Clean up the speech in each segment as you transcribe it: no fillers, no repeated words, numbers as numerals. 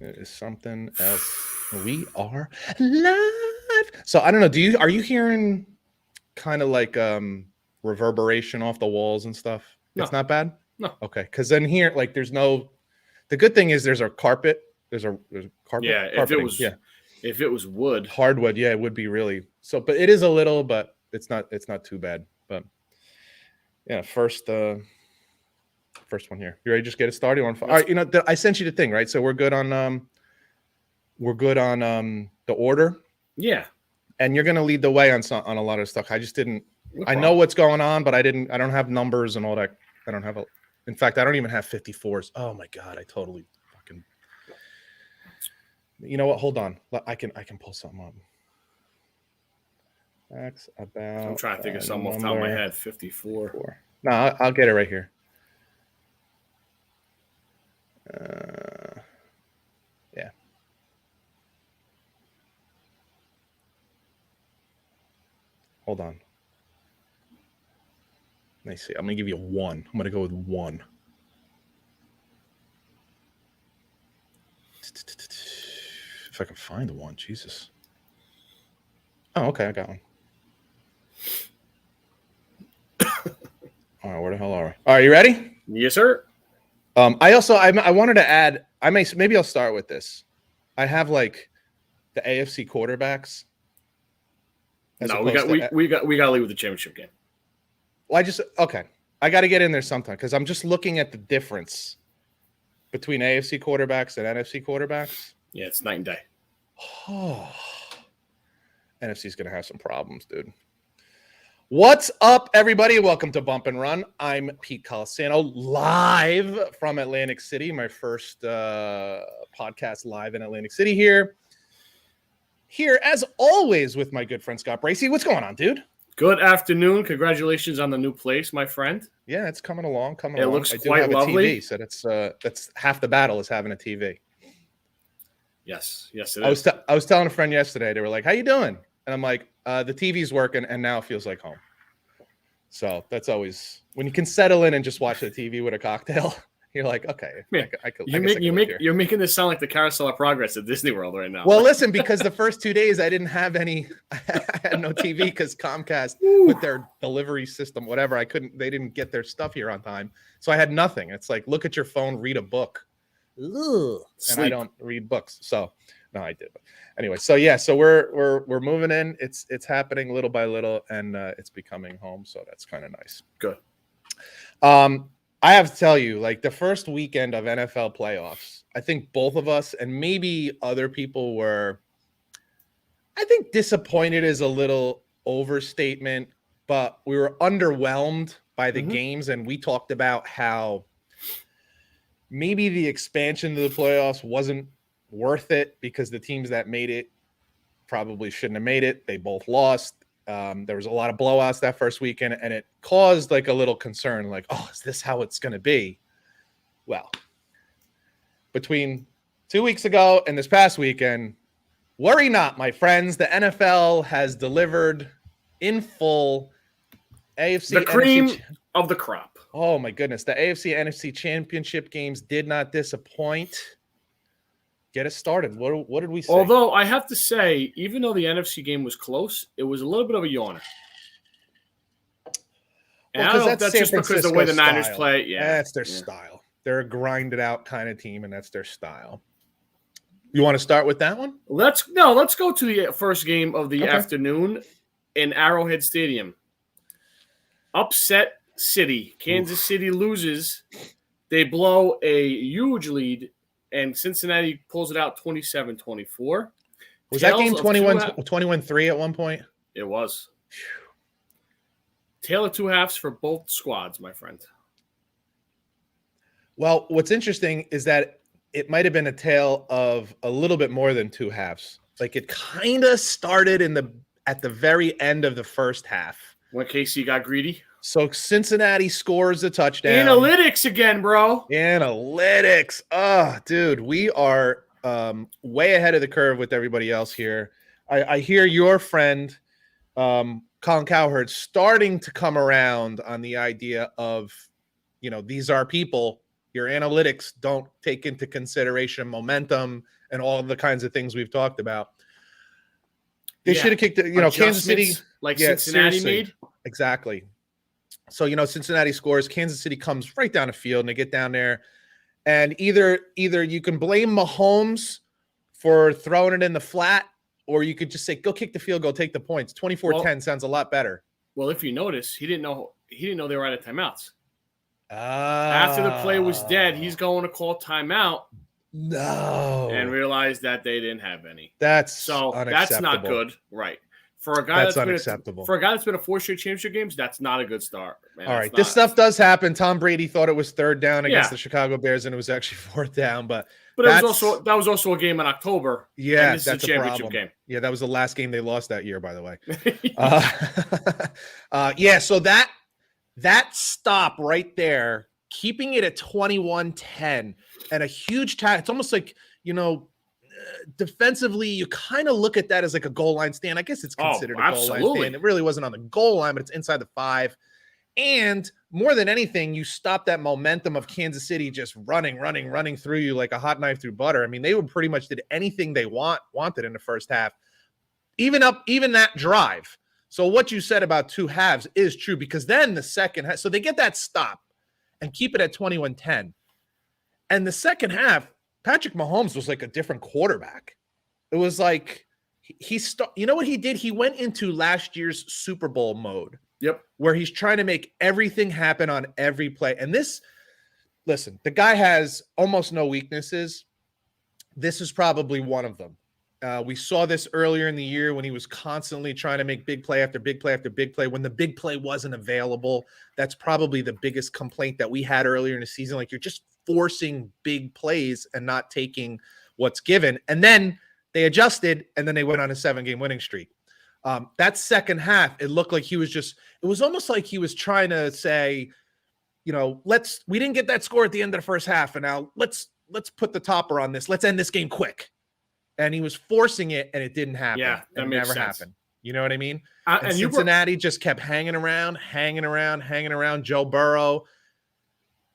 It is something else. We are live. So I don't know. Are you hearing kind of like reverberation off the walls and stuff? No. It's not bad? No. Okay. Because then here, like, there's no. The good thing is there's a carpet. There's a carpet. Yeah. If it was wood, hardwood, yeah, it would be really so. But it is a little, but it's not too bad. But yeah, first one here. You ready to just get it started? All right, I sent you the thing, right? So we're good on the order. Yeah. And you're gonna lead the way on a lot of stuff. I just didn't. No I know what's going on, but I don't have numbers and all that. I don't have in fact, I don't even have 54s. Oh my god, I totally fucking. You know what? Hold on. I can pull something up. That's about. I'm trying to think of something off the top of my head. 54. No, I'll get it right here. Yeah. Hold on. Let me see. I'm gonna give you 1. I'm gonna go with 1. If I can find the 1, Jesus. Oh, okay, I got one. All right, where the hell are we? All right, you ready? Yes, sir. I wanted to add. Maybe I'll start with this. I have like the AFC quarterbacks. No, we got to leave with the championship game. Well, I got to get in there sometime because I'm just looking at the difference between AFC quarterbacks and NFC quarterbacks. Yeah, it's night and day. Oh, NFC's going to have some problems, dude. What's up, everybody? Welcome to Bump and Run. I'm Pete Colasano, live from Atlantic City. My first podcast live in Atlantic City here. Here, as always, with my good friend Scott Bracey. What's going on, dude? Good afternoon. Congratulations on the new place, my friend. Yeah, it's coming along. It looks quite lovely. A TV, so that's half the battle is having a TV. Yes, it is. I was telling a friend yesterday. They were like, "How you doing?" And I'm like, "The TV's working, and now it feels like home." So that's always when you can settle in and just watch the TV with a cocktail. You're like, okay, man, you're making this sound like the Carousel of Progress at Disney World right now. Well, listen, because the first 2 days I didn't have any, I had no TV because Comcast with their delivery system, whatever, they didn't get their stuff here on time. So I had nothing. It's like, look at your phone, read a book. Ugh. And I don't read books. So no, I did. But anyway, so yeah, so we're moving in. It's happening little by little and it's becoming home. So that's kind of nice. Good. I have to tell you, like the first weekend of NFL playoffs, I think both of us and maybe other people were, I think disappointed is a little overstatement, but we were underwhelmed by the games. And we talked about how maybe the expansion to the playoffs wasn't worth it because the teams that made it probably shouldn't have made it. They both lost. There was a lot of blowouts that first weekend, and it caused like a little concern, like, oh, is this how it's going to be? Well, between 2 weeks ago and this past weekend, worry not, my friends. The NFL has delivered in full. AFC, the cream of the crop. Oh my goodness, the AFC NFC championship games did not disappoint. Get us started. What did we say? Although I have to say, even though the NFC game was close, it was a little bit of a yawner. And I don't know if that's just because of the way the Niners play. Yeah, that's their style. They're a grinded out kind of team, and that's their style. You want to start with that one? Let's go to the first game of the afternoon in Arrowhead Stadium. Upset City. Kansas City loses. They blow a huge lead. And Cincinnati pulls it out 27-24. Was that game 21-3 at one point? It was. Tale of two halves for both squads, my friend. Well, what's interesting is that it might have been a tale of a little bit more than two halves. Like it kind of started at the very end of the first half. When KC got greedy? So Cincinnati scores a touchdown. Analytics again, bro. Analytics. Oh, dude, we are way ahead of the curve with everybody else here. I hear your friend, Colin Cowherd, starting to come around on the idea of, these are people Your analytics don't take into consideration momentum and all of the kinds of things we've talked about. They should have kicked it, Kansas City. Like Cincinnati made. Exactly. So, Cincinnati scores. Kansas City comes right down the field, and they get down there. And either you can blame Mahomes for throwing it in the flat, or you could just say, go kick the field goal, take the points. 24-10 sounds a lot better. Well, if you notice, he didn't know they were out of timeouts. After the play was dead, he's going to call timeout. No. And realized that they didn't have any. That's unacceptable. That's not good. Right. For a guy that's unacceptable. For a guy that's been a 4 straight championship games, that's not a good start. Man. All right. This stuff does happen. Tom Brady thought it was 3rd down against the Chicago Bears, and it was actually 4th down. But that was also a game in October. Yeah, and this is a championship game. Yeah, that was the last game they lost that year, by the way. So that stop right there, keeping it at 21-10 and a huge tackle. It's almost like, defensively, you kind of look at that as like a goal line stand. I guess it's considered a goal line stand. It really wasn't on the goal line, but it's inside the 5. And more than anything, you stop that momentum of Kansas City just running through you like a hot knife through butter. I mean, they pretty much did anything they wanted in the first half, even that drive. So what you said about 2 halves is true, because then the second half, so they get that stop and keep it at 21-10. And the second half, Patrick Mahomes was like a different quarterback. It was like you know what he did? He went into last year's Super Bowl mode. Yep. Where he's trying to make everything happen on every play. And listen, the guy has almost no weaknesses. This is probably one of them. We saw this earlier in the year when he was constantly trying to make big play after big play after big play. When the big play wasn't available, that's probably the biggest complaint that we had earlier in the season. Like, you're just forcing big plays and not taking what's given. And then they adjusted, and then they went on a 7-game winning streak. That second half, it looked like it was almost like he was trying to say, we didn't get that score at the end of the first half, and now let's put the topper on this. Let's end this game quick. And he was forcing it, and it didn't happen. Yeah, that makes sense. Happened. You know what I mean? And Cincinnati just kept hanging around. Joe Burrow.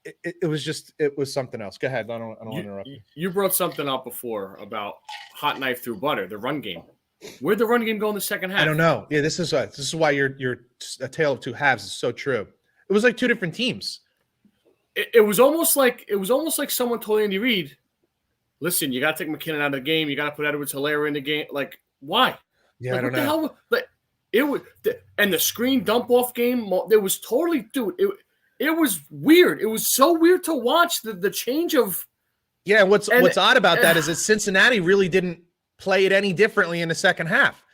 It was something else. Go ahead. I don't want to interrupt you. You brought something up before about hot knife through butter, the run game. Where'd the run game go in the second half? I don't know. Yeah, this is why your a tale of 2 halves is so true. It was like 2 different teams. It was almost like someone told Andy Reid, "Listen, you got to take McKinnon out of the game. You got to put Edwards-Helaire in the game." Like, why? Yeah, I don't know. It was, and the screen dump off game. It was totally, dude. It was weird. It was so weird to watch the change of. Yeah, what's odd about that is that Cincinnati really didn't play it any differently in the second half.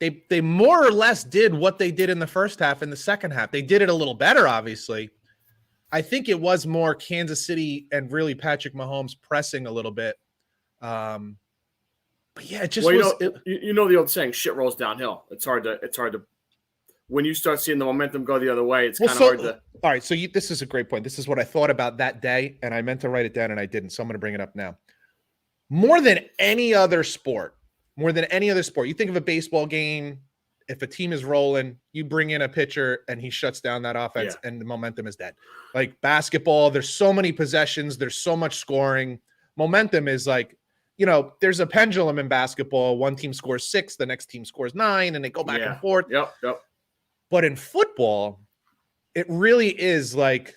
They more or less did what they did in the first half in the second half. They did it a little better, obviously. I think it was more Kansas City and really Patrick Mahomes pressing a little bit. But yeah, it just was. You know the old saying, "Shit rolls downhill." It's hard to. When you start seeing the momentum go the other way, it's kind of hard to. All right, so this is a great point. This is what I thought about that day, and I meant to write it down, and I didn't. So I'm going to bring it up now. More than any other sport, you think of a baseball game. If a team is rolling, you bring in a pitcher, and he shuts down that offense, and the momentum is dead. Like basketball, there's so many possessions, there's so much scoring. Momentum is like, there's a pendulum in basketball. One team scores 6, the next team scores 9, and they go back and forth. Yep. But in football, it really is like,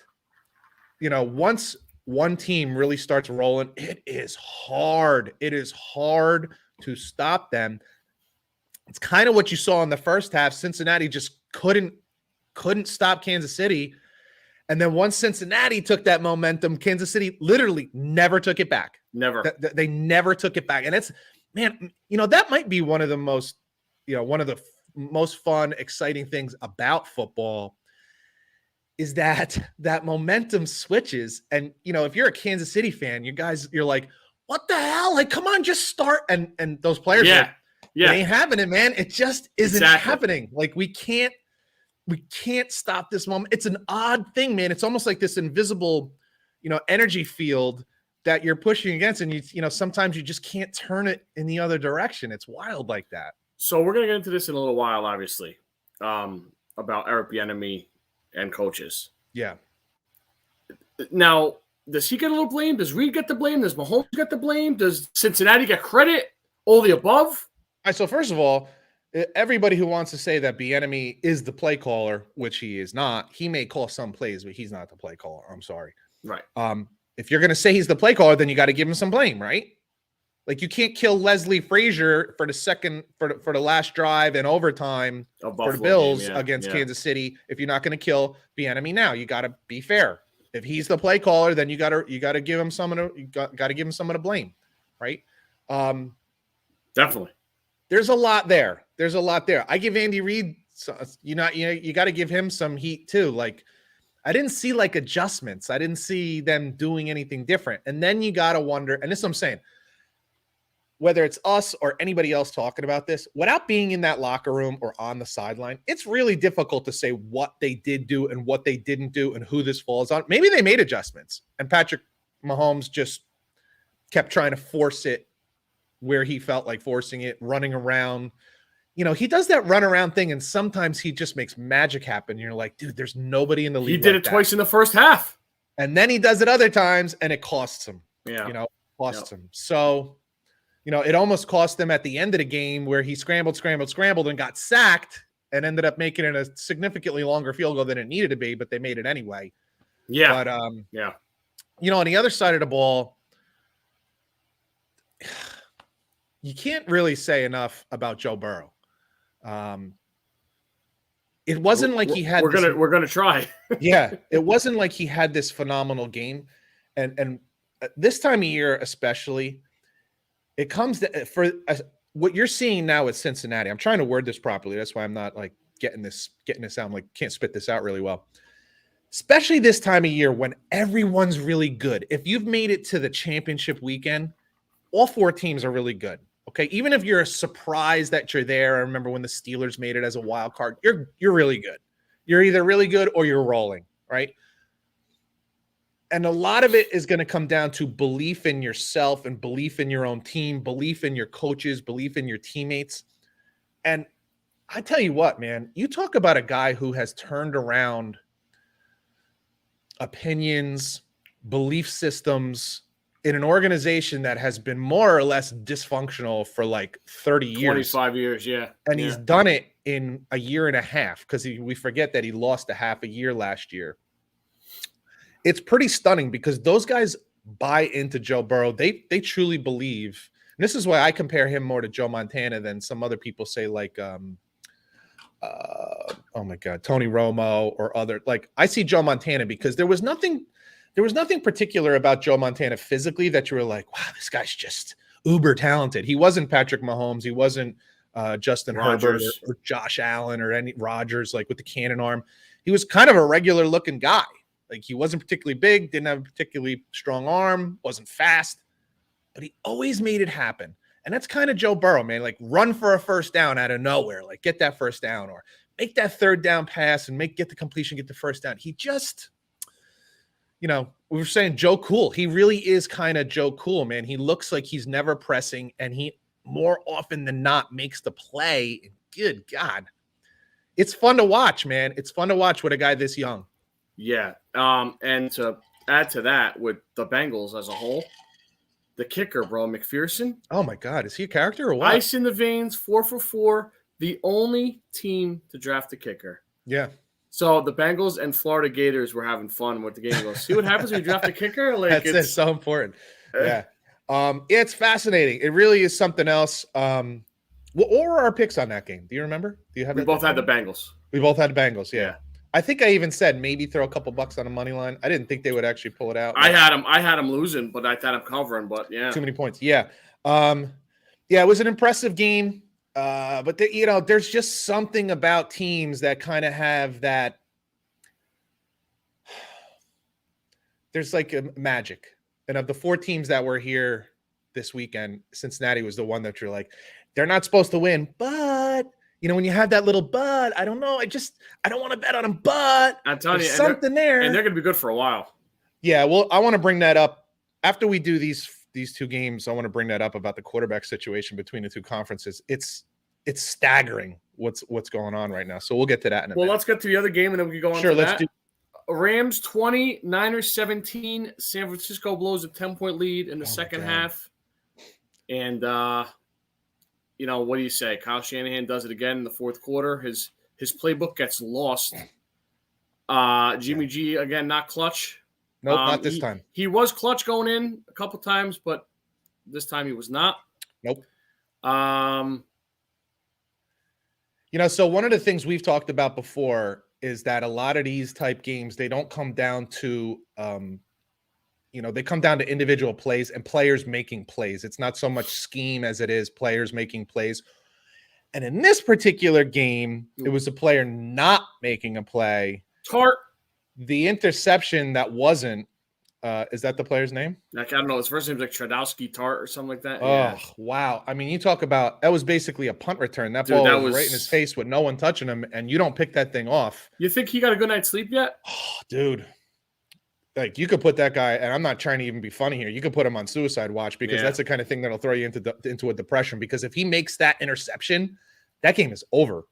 once one team really starts rolling, it is hard. It is hard to stop them. It's kind of what you saw in the first half. Cincinnati just couldn't stop Kansas City. And then once Cincinnati took that momentum, Kansas City literally never took it back. Never. They never took it back. And it's, man, that might be one of the most fun, exciting things about football is that momentum switches. And, if you're a Kansas City fan, you're like, what the hell? Like, come on, just start. And those players it ain't happening, man. It just isn't happening. Like, we can't stop this moment. It's an odd thing, man. It's almost like this invisible, energy field that you're pushing against. And sometimes you just can't turn it in the other direction. It's wild like that. So we're going to get into this in a little while, obviously, about Eric Bieniemy and coaches. Yeah. Now, Does he get a little blame? Does Reed get the blame? Does Mahomes get the blame? Does Cincinnati get credit? All the above? All right, so first of all, everybody who wants to say that Bieniemy is the play caller, which he is not, he may call some plays, but he's not the play caller. I'm sorry. Right. If you're going to say he's the play caller, then you got to give him some blame, right? Like you can't kill Leslie Frazier for the last drive and overtime for the Bills against Kansas City if you're not going to kill Bieniemy now. You got to be fair. If he's the play caller, then you got to give him some of the blame, right? Definitely. There's a lot there. I give Andy Reid, you got to give him some heat too. Like I didn't see like adjustments. I didn't see them doing anything different. And then you got to wonder, and this is what I'm saying, whether it's us or anybody else talking about this, without being in that locker room or on the sideline, it's really difficult to say what they did do and what they didn't do and who this falls on. Maybe they made adjustments and Patrick Mahomes just kept trying to force it where he felt like forcing it, running around. You know, he does that run around thing, and sometimes he just makes magic happen. You're like, dude, there's nobody in the league. He did it twice in the first half. And then he does it other times, and it costs him. Yeah. You know, costs him. So, you know, it almost cost them at the end of the game where he scrambled and got sacked and ended up making it a significantly longer field goal than it needed to be, but they made it anyway. Yeah. But, you know, on the other side of the ball, you can't really say enough about Joe Burrow. It wasn't like he had. We're gonna try. Yeah, it wasn't like he had this phenomenal game, and this time of year especially, it comes to, for what you're seeing now with Cincinnati. I'm trying to word this properly. That's why I'm not like getting this out. I'm like can't spit this out really well. Especially this time of year when everyone's really good. If you've made it to the championship weekend, all four teams are really good. Okay, even if you're surprised that you're there, I remember when the Steelers made it as a wild card. You're really good. You're either really good or you're rolling, right? And a lot of it is going to come down to belief in yourself and belief in your own team, belief in your coaches, belief in your teammates. And I tell you what, man, you talk about a guy who has turned around opinions, belief systems in an organization that has been more or less dysfunctional for like 30 years. 25 years, yeah. And he's done it in a year and a half because we forget that he lost a half a year last year. It's pretty stunning because those guys buy into Joe Burrow. They truly believe. And this is why I compare him more to Joe Montana than some other people say like oh my God, Tony Romo or other. Like I see Joe Montana because there was nothing particular about Joe Montana physically that you were like, wow, this guy's just uber talented. He wasn't Patrick Mahomes. He wasn't Justin Herbert or Josh Allen or any Rodgers, like with the cannon arm. He was kind of a regular looking guy. Like he wasn't particularly big, didn't have a particularly strong arm, wasn't fast, but he always made it happen. And that's kind of Joe Burrow, man. Like run for a first down out of nowhere, like get that first down or make that third down pass and get the completion, get the first down. He just, you know, we were saying Joe Cool. He really is kind of Joe Cool, man. He looks like he's never pressing, and he more often than not makes the play. Good God. It's fun to watch, man. It's fun to watch with a guy this young. Yeah. And to add to that, with the Bengals as a whole, the kicker, bro, McPherson. Oh, my God. Is he a character or what? Ice in the veins, 4 for 4. The only team to draft a kicker. Yeah. So the Bengals and Florida Gators were having fun with the game. Goes, see what happens when you draft a kicker? Like it's so important. Yeah. It's fascinating. It really is something else. What were our picks on that game? Do you remember? Do you have? We both had the Bengals. We both had the Bengals. Yeah. I think I even said maybe throw a couple bucks on a money line. I didn't think they would actually pull it out. I had them losing, but I thought I'm covering. But yeah, too many points. Yeah. It was an impressive game. But there's just something about teams that kind of have that. There's like a magic. And of the 4 teams that were here this weekend, Cincinnati was the one that you're like, they're not supposed to win, but when you have that little but, I don't know. I don't want to bet on them, but I'm telling you, something there. And they're going to be good for a while. Yeah. Well, I want to bring that up after we do these 2 games. I want to bring that up about the quarterback situation between the 2 conferences. It's staggering what's going on right now. So we'll get to that in a minute. Well, let's get to the other game and then we can go on to that. Rams 20, Niners 17. San Francisco blows a 10-point lead in the second half. And, what do you say? Kyle Shanahan does it again in the fourth quarter. His playbook gets lost. Jimmy G, again, not clutch. Nope, not this time. He was clutch going in a couple times, but this time he was not. Nope. So one of the things we've talked about before is that a lot of these type games, they don't come down to, they come down to individual plays and players making plays. It's not so much scheme as it is players making plays. And in this particular game, it was a player not making a play. Tart. The interception that wasn't, is that the player's name? Like, I don't know. His first name's like Tradowski Tart or something like that. Oh, yeah. Wow. I mean, you talk about, that was basically a punt return. That ball was right in his face with no one touching him, and you don't pick that thing off. You think he got a good night's sleep yet? Oh, dude. Like, you could put that guy, and I'm not trying to even be funny here, you could put him on suicide watch because that's the kind of thing that'll throw you into a depression, because if he makes that interception, that game is over.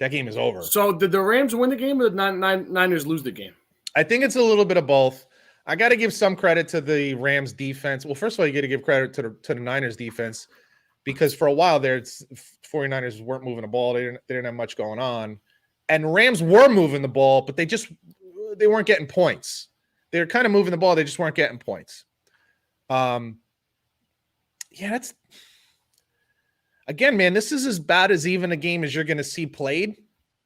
That game is over. So did the Rams win the game or did the Niners lose the game? I think it's a little bit of both. I got to give some credit to the Rams defense. Well, first of all, you got to give credit to the Niners defense, because for a while there, 49ers weren't moving the ball. They didn't have much going on. And Rams were moving the ball, but they weren't getting points. They were kind of moving the ball. They just weren't getting points. That's again, man, this is as bad as even a game as you're going to see played.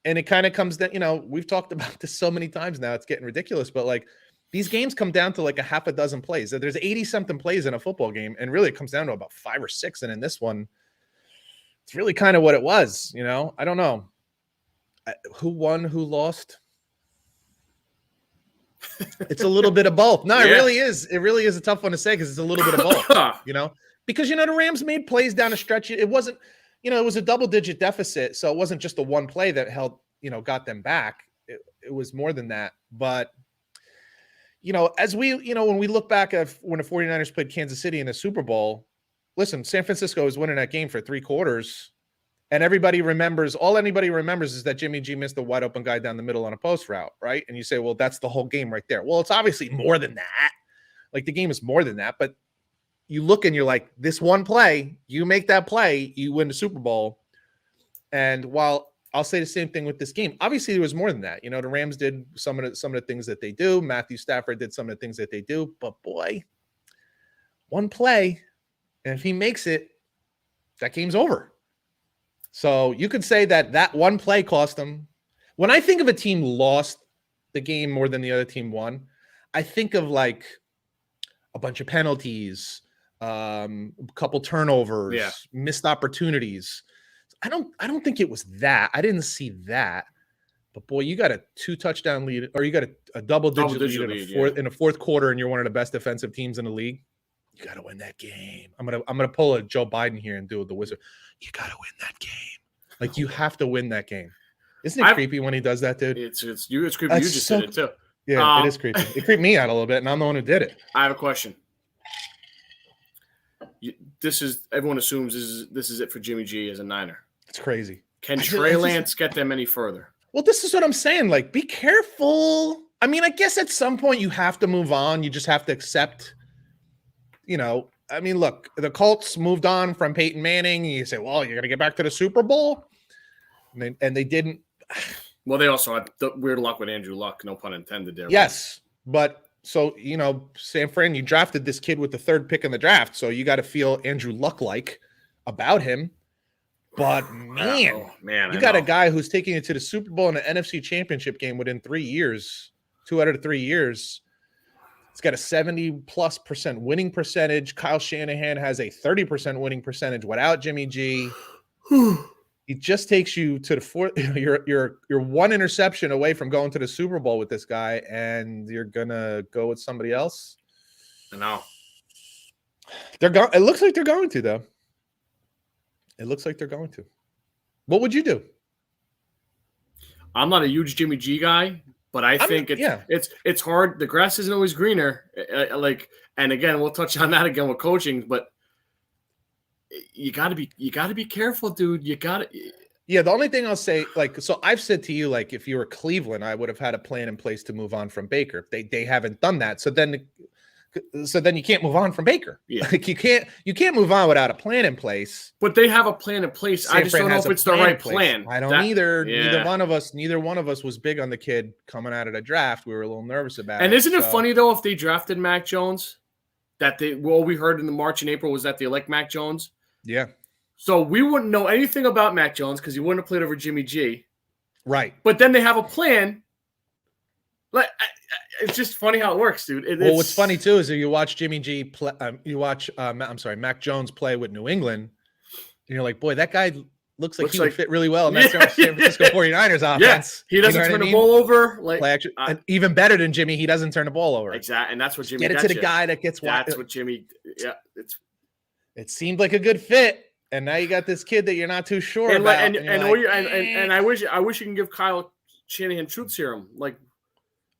And it kind of comes down, we've talked about this so many times now, it's getting ridiculous, but like these games come down to like a half a dozen plays. There's 80 something plays in a football game. And really it comes down to about 5 or 6. And in this one, it's really kind of what it was. I don't know who won, who lost. It's a little bit of both. No, It really is. It really is a tough one to say because it's a little bit of both, because, the Rams made plays down a stretch. It wasn't, it was a double-digit deficit. So it wasn't just the one play that held, got them back. It was more than that. But, as we, when we look back at when the 49ers played Kansas City in the Super Bowl, listen, San Francisco was winning that game for 3 quarters. And anybody remembers is that Jimmy G missed a wide open guy down the middle on a post route, right? And you say, well, that's the whole game right there. Well, it's obviously more than that. Like the game is more than that. But you look and you're like, this one play, you make that play, you win the Super Bowl. And while I'll say the same thing with this game, obviously there was more than that. The Rams did some of the things that they do. Matthew Stafford did some of the things that they do. But boy, one play, and if he makes it, that game's over. So you could say that one play cost them. When I think of a team lost the game more than the other team won, I think of like a bunch of penalties, a couple turnovers, missed opportunities. I don't think it was that. I didn't see that. But boy, you got a 2-touchdown lead, or you got a double-digit lead in a fourth quarter, and you're one of the best defensive teams in the league. You got to win that game. I'm gonna pull a Joe Biden here and do the wizard. You got to win that game. Like you have to win that game. Isn't it creepy when he does that, dude? It's creepy. You just did it too. Yeah, it is creepy. It creeped me out a little bit, and I'm the one who did it. I have a question. Everyone assumes this is it for Jimmy G as a Niner. It's crazy. Can Trey Lance get them any further? Well, this is what I'm saying. Like, be careful. I mean, I guess at some point you have to move on. You just have to accept. I mean, look, the Colts moved on from Peyton Manning. You say, well, you're going to get back to the Super Bowl. And they didn't. Well, they also had the weird luck with Andrew Luck, no pun intended there. Yes. But so, San Fran, you drafted this kid with the 3rd pick in the draft. So you got to feel Andrew Luck-like about him. But, man, you got a guy who's taking it to the Super Bowl and the NFC Championship game within 3 years, 2 out of the 3 years. It's got a 70+% winning percentage. Kyle Shanahan has a 30% winning percentage without Jimmy G. He just takes you to the 4th. You're one interception away from going to the Super Bowl with this guy, and you're gonna go with somebody else. I know. It looks like they're going to, though. It looks like they're going to. What would you do? I'm not a huge Jimmy G guy. But I think it's hard. The grass isn't always greener. And again, we'll touch on that again with coaching. But you got to be careful, dude. Yeah, the only thing I'll say, like, so I've said to you, like, if you were Cleveland, I would have had a plan in place to move on from Baker. They haven't done that. So then you can't move on from Baker. Yeah. Like you can't move on without a plan in place. But they have a plan in place. I just don't know if it's the right plan. I don't either. Yeah. Neither one of us was big on the kid coming out of the draft. We were a little nervous about it. And isn't it funny though, if they drafted Mac Jones, that we heard in the March and April was that they elect Mac Jones? Yeah. So we wouldn't know anything about Mac Jones because he wouldn't have played over Jimmy G. Right. But then they have a plan. Like, it's just funny how it works, dude. What's funny too is if you watch Jimmy G play, Mac Jones play with New England, and you're like, boy, that guy looks like he would fit really well in that San Francisco 49ers offense. Yeah, he doesn't turn the ball over. And even better than Jimmy, he doesn't turn the ball over. Exactly, and that's what Jimmy get it to the guy that gets. That's what Jimmy. Yeah, it seemed like a good fit. And now you got this kid that you're not too sure about. And I wish you can give Kyle Shanahan truth serum. Like,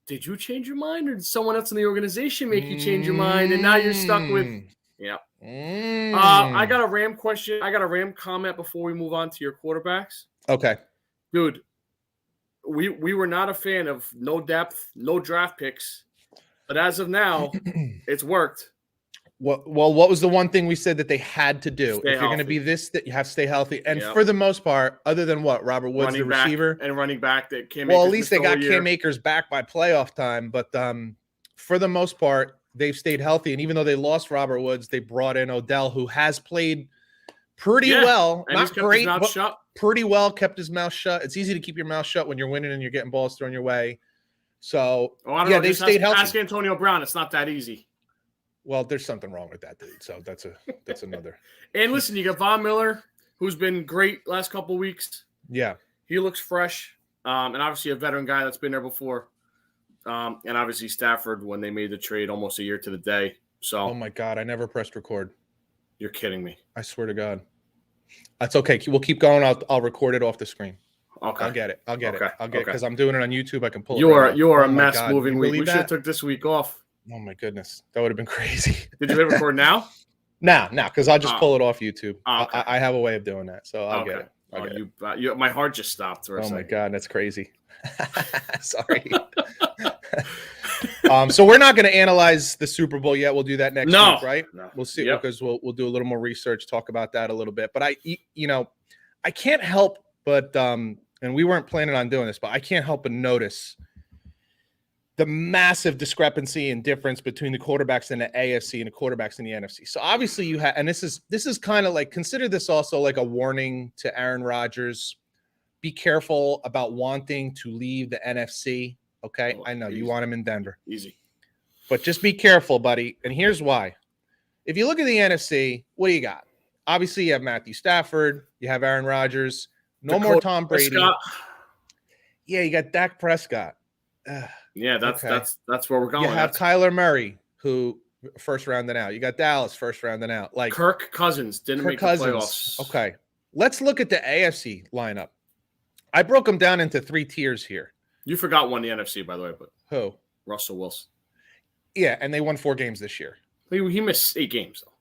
did you change your mind, or did someone else in the organization make you change your mind, and now you're stuck with? Yeah. I got a Ram question. I got a Ram comment before we move on to your quarterbacks. Okay, dude. We were not a fan of no depth, no draft picks, but as of now, it's worked. Well, what was the one thing we said that they had to do? If you're going to be this, that you have to stay healthy. And for the most part, other than what, Robert Woods, the receiver. And running back that Cam Akers. Well, at least they got Cam Akers back by playoff time. But for the most part, they've stayed healthy. And even though they lost Robert Woods, they brought in Odell, who has played pretty well. And not great, but shut. Pretty well, kept his mouth shut. It's easy to keep your mouth shut when you're winning and you're getting balls thrown your way. So, they've stayed healthy. Ask Antonio Brown. It's not that easy. Well, there's something wrong with that dude. So that's another. And listen, you got Von Miller, who's been great last couple of weeks. Yeah. He looks fresh. And obviously a veteran guy that's been there before. And obviously Stafford when they made the trade almost a year to the day. So oh my God, I never pressed record. You're kidding me. I swear to God. That's okay. We'll keep going. I'll record it off the screen. Okay. I'll get it because I'm doing it on YouTube. I can pull it. You are a mess moving week. We should have took this week off. Oh my goodness, that would have been crazy. Did you hit record now? No, because I'll just pull it off YouTube. Okay. I have a way of doing that, so I'll get it. My heart just stopped. For a second. My God, that's crazy. Sorry. So we're not going to analyze the Super Bowl yet. We'll do that next week, right? No. We'll see because we'll do a little more research, talk about that a little bit. But I can't help but and we weren't planning on doing this, but I can't help but notice the massive discrepancy and difference between the quarterbacks in the AFC and the quarterbacks in the NFC. So obviously you have, and this is kind of like, consider this also like a warning to Aaron Rodgers. Be careful about wanting to leave the NFC. Okay. I know you want him in Denver. Easy. But just be careful, buddy. And here's why. If you look at the NFC, what do you got? Obviously you have Matthew Stafford. You have Aaron Rodgers. No more Tom Brady. Prescott. Yeah. You got Dak Prescott. Yeah, that's where we're going. You have Kyler Murray, who first rounding out. You got Dallas first rounding out. Like Kirk Cousins didn't make the playoffs. Okay, let's look at the AFC lineup. I broke them down into 3 tiers here. You forgot one in the NFC, by the way, but who? Russell Wilson. Yeah, and they won 4 games this year. He missed 8 games though.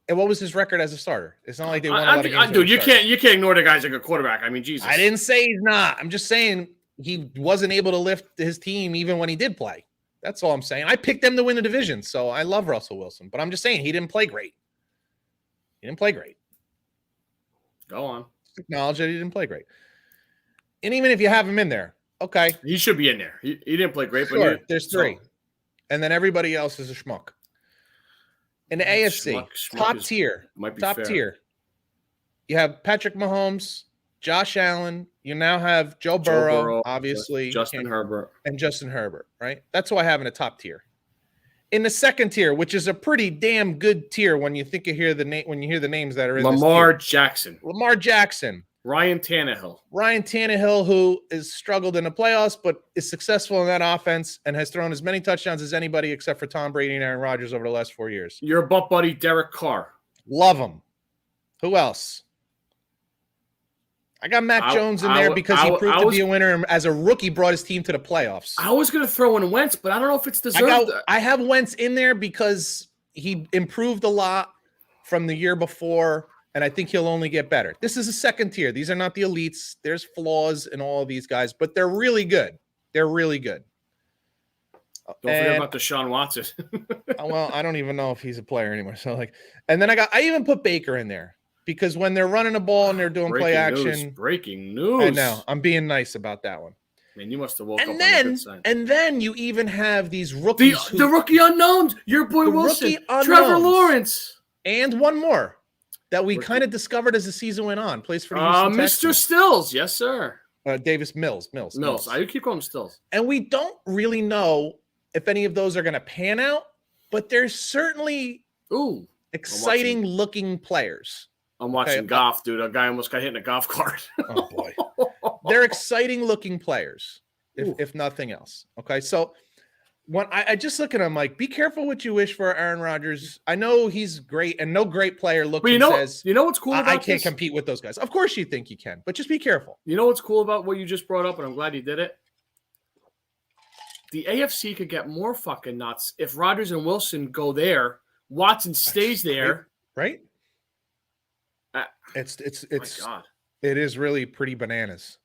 And what was his record as a starter? It's not like they won a lot of games. Dude, you can't ignore the guy's a good quarterback. I mean, Jesus. I didn't say he's not. I'm just saying. He wasn't able to lift his team even when he did play. That's all I'm saying. I picked them to win the division, so I love Russell Wilson. But I'm just saying he didn't play great. Go on. Acknowledge that he didn't play great. And even if you have him in there, okay. He should be in there. He didn't play great, sure, but there's 3. And then everybody else is a schmuck. In the AFC, top tier. Might be top fair. tier. You have Patrick Mahomes, Josh Allen. You now have Joe Burrow, obviously. Justin Herbert. And Justin Herbert, right? That's who I have in a top tier. In the second tier, which is a pretty damn good tier when you hear the names that are in Lamar Jackson. Lamar Jackson. Ryan Tannehill, who has struggled in the playoffs, but is successful in that offense and has thrown as many touchdowns as anybody except for Tom Brady and Aaron Rodgers over the last 4 years. Your butt buddy, Derek Carr. Love him. Who else? I got Mac Jones in there because he proved to be a winner and as a rookie brought his team to the playoffs. I was going to throw in Wentz, but I don't know if it's deserved. I have Wentz in there because he improved a lot from the year before. and I think he'll only get better. This is a second tier. These are not the elites. There's flaws in all of these guys, but they're really good. They're really good. Don't forget about Deshaun Watson. Well, I don't even know if he's a player anymore. So and then I even put Baker in there because when they're running the ball and they're doing play action. Breaking news. I know. I'm being nice about that one. Man, you must have woke up on the good side. And then you even have these rookies. The rookie unknowns. Your boy Wilson. Trevor Lawrence. And one more that we kind of discovered as the season went on. Plays for the Houston Mr. Texans. Stills. Yes, sir. Davis Mills. I keep calling him Stills. And we don't really know if any of those are going to pan out, but there's certainly exciting looking players. I'm watching golf, dude. A guy almost got hit in a golf cart. Oh, boy. They're exciting looking players, if nothing else. Okay, so when I just look at him like, be careful what you wish for Aaron Rodgers. I know he's great, and no great player looks and says, you know what's cool about I can't compete with those guys. Of course you think you can, but just be careful. You know what's cool about what you just brought up, and I'm glad you did it? The AFC could get more fucking nuts if Rodgers and Wilson go there, Watson stays there. Right? It's it is really pretty bananas.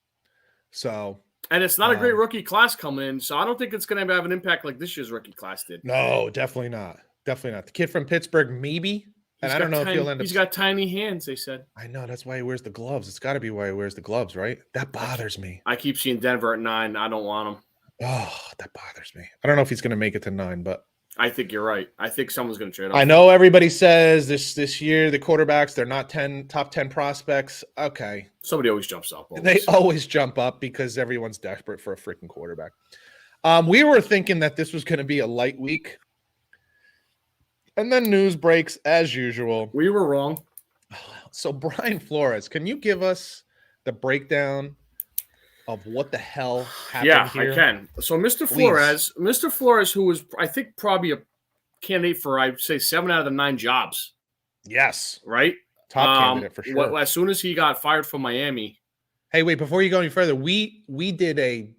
So, and it's not a great rookie class coming in, so I don't think it's going to have an impact like this year's rookie class did. No, definitely not. Definitely not. The kid from Pittsburgh, maybe. And I don't know if he'll end up. He's got tiny hands, they said. I know. That's why he wears the gloves. It's got to be why he wears the gloves, right? That bothers me. I keep seeing Denver at 9. I don't want him. Oh, that bothers me. I don't know if he's going to make it to 9, but I think you're right. I think someone's going to trade him. I know everybody says this year the quarterbacks, they're not top 10 prospects. Okay. Somebody always jumps up. They always jump up because everyone's desperate for a freaking quarterback. We were thinking that this was going to be a light week. And then news breaks as usual. We were wrong. So Brian Flores, can you give us the breakdown of what the hell happened here? Yeah, I can. So Mr. Flores, who was, I think, probably a candidate for, I'd say, 7 out of the 9 jobs. Yes. Right? Top candidate for sure. As soon as he got fired from Miami. Hey, wait, before you go any further, we did a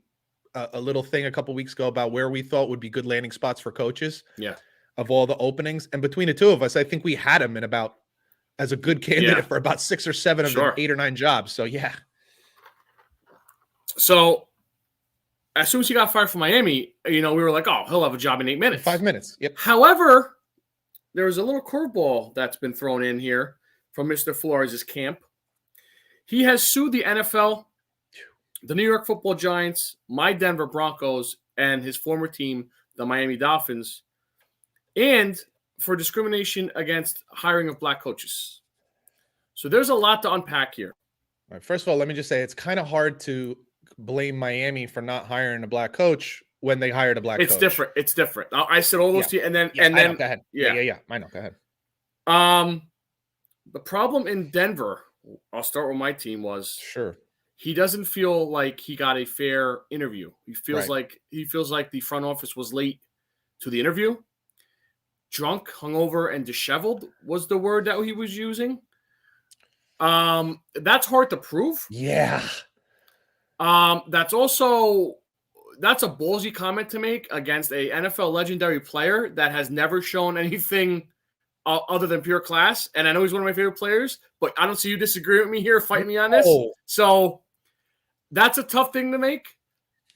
little thing a couple weeks ago about where we thought would be good landing spots for coaches. Yeah. Of all the openings. And between the two of us, I think we had him as a good candidate for about 6 or 7 of the 8 or 9 jobs. So, yeah. So, as soon as he got fired from Miami, we were like, oh, he'll have a job in 8 minutes. 5 minutes, yep. However, there was a little curveball that's been thrown in here from Mr. Flores' camp. He has sued the NFL, the New York Football Giants, my Denver Broncos, and his former team, the Miami Dolphins, and for discrimination against hiring of black coaches. So there's a lot to unpack here. All right, first of all, let me just say it's kind of hard to blame Miami for not hiring a black coach when they hired a black coach. It's different. I said all those to you, and then go ahead. Yeah. I know. Go ahead. The problem in Denver, I'll start with my team, was he doesn't feel like he got a fair interview. He feels like the front office was late to the interview. Drunk, hungover, and disheveled was the word that he was using. That's hard to prove. Yeah. That's a ballsy comment to make against a NFL legendary player that has never shown anything other than pure class. And I know he's one of my favorite players, but I don't see you disagree with me here, fighting me on this. So that's a tough thing to make.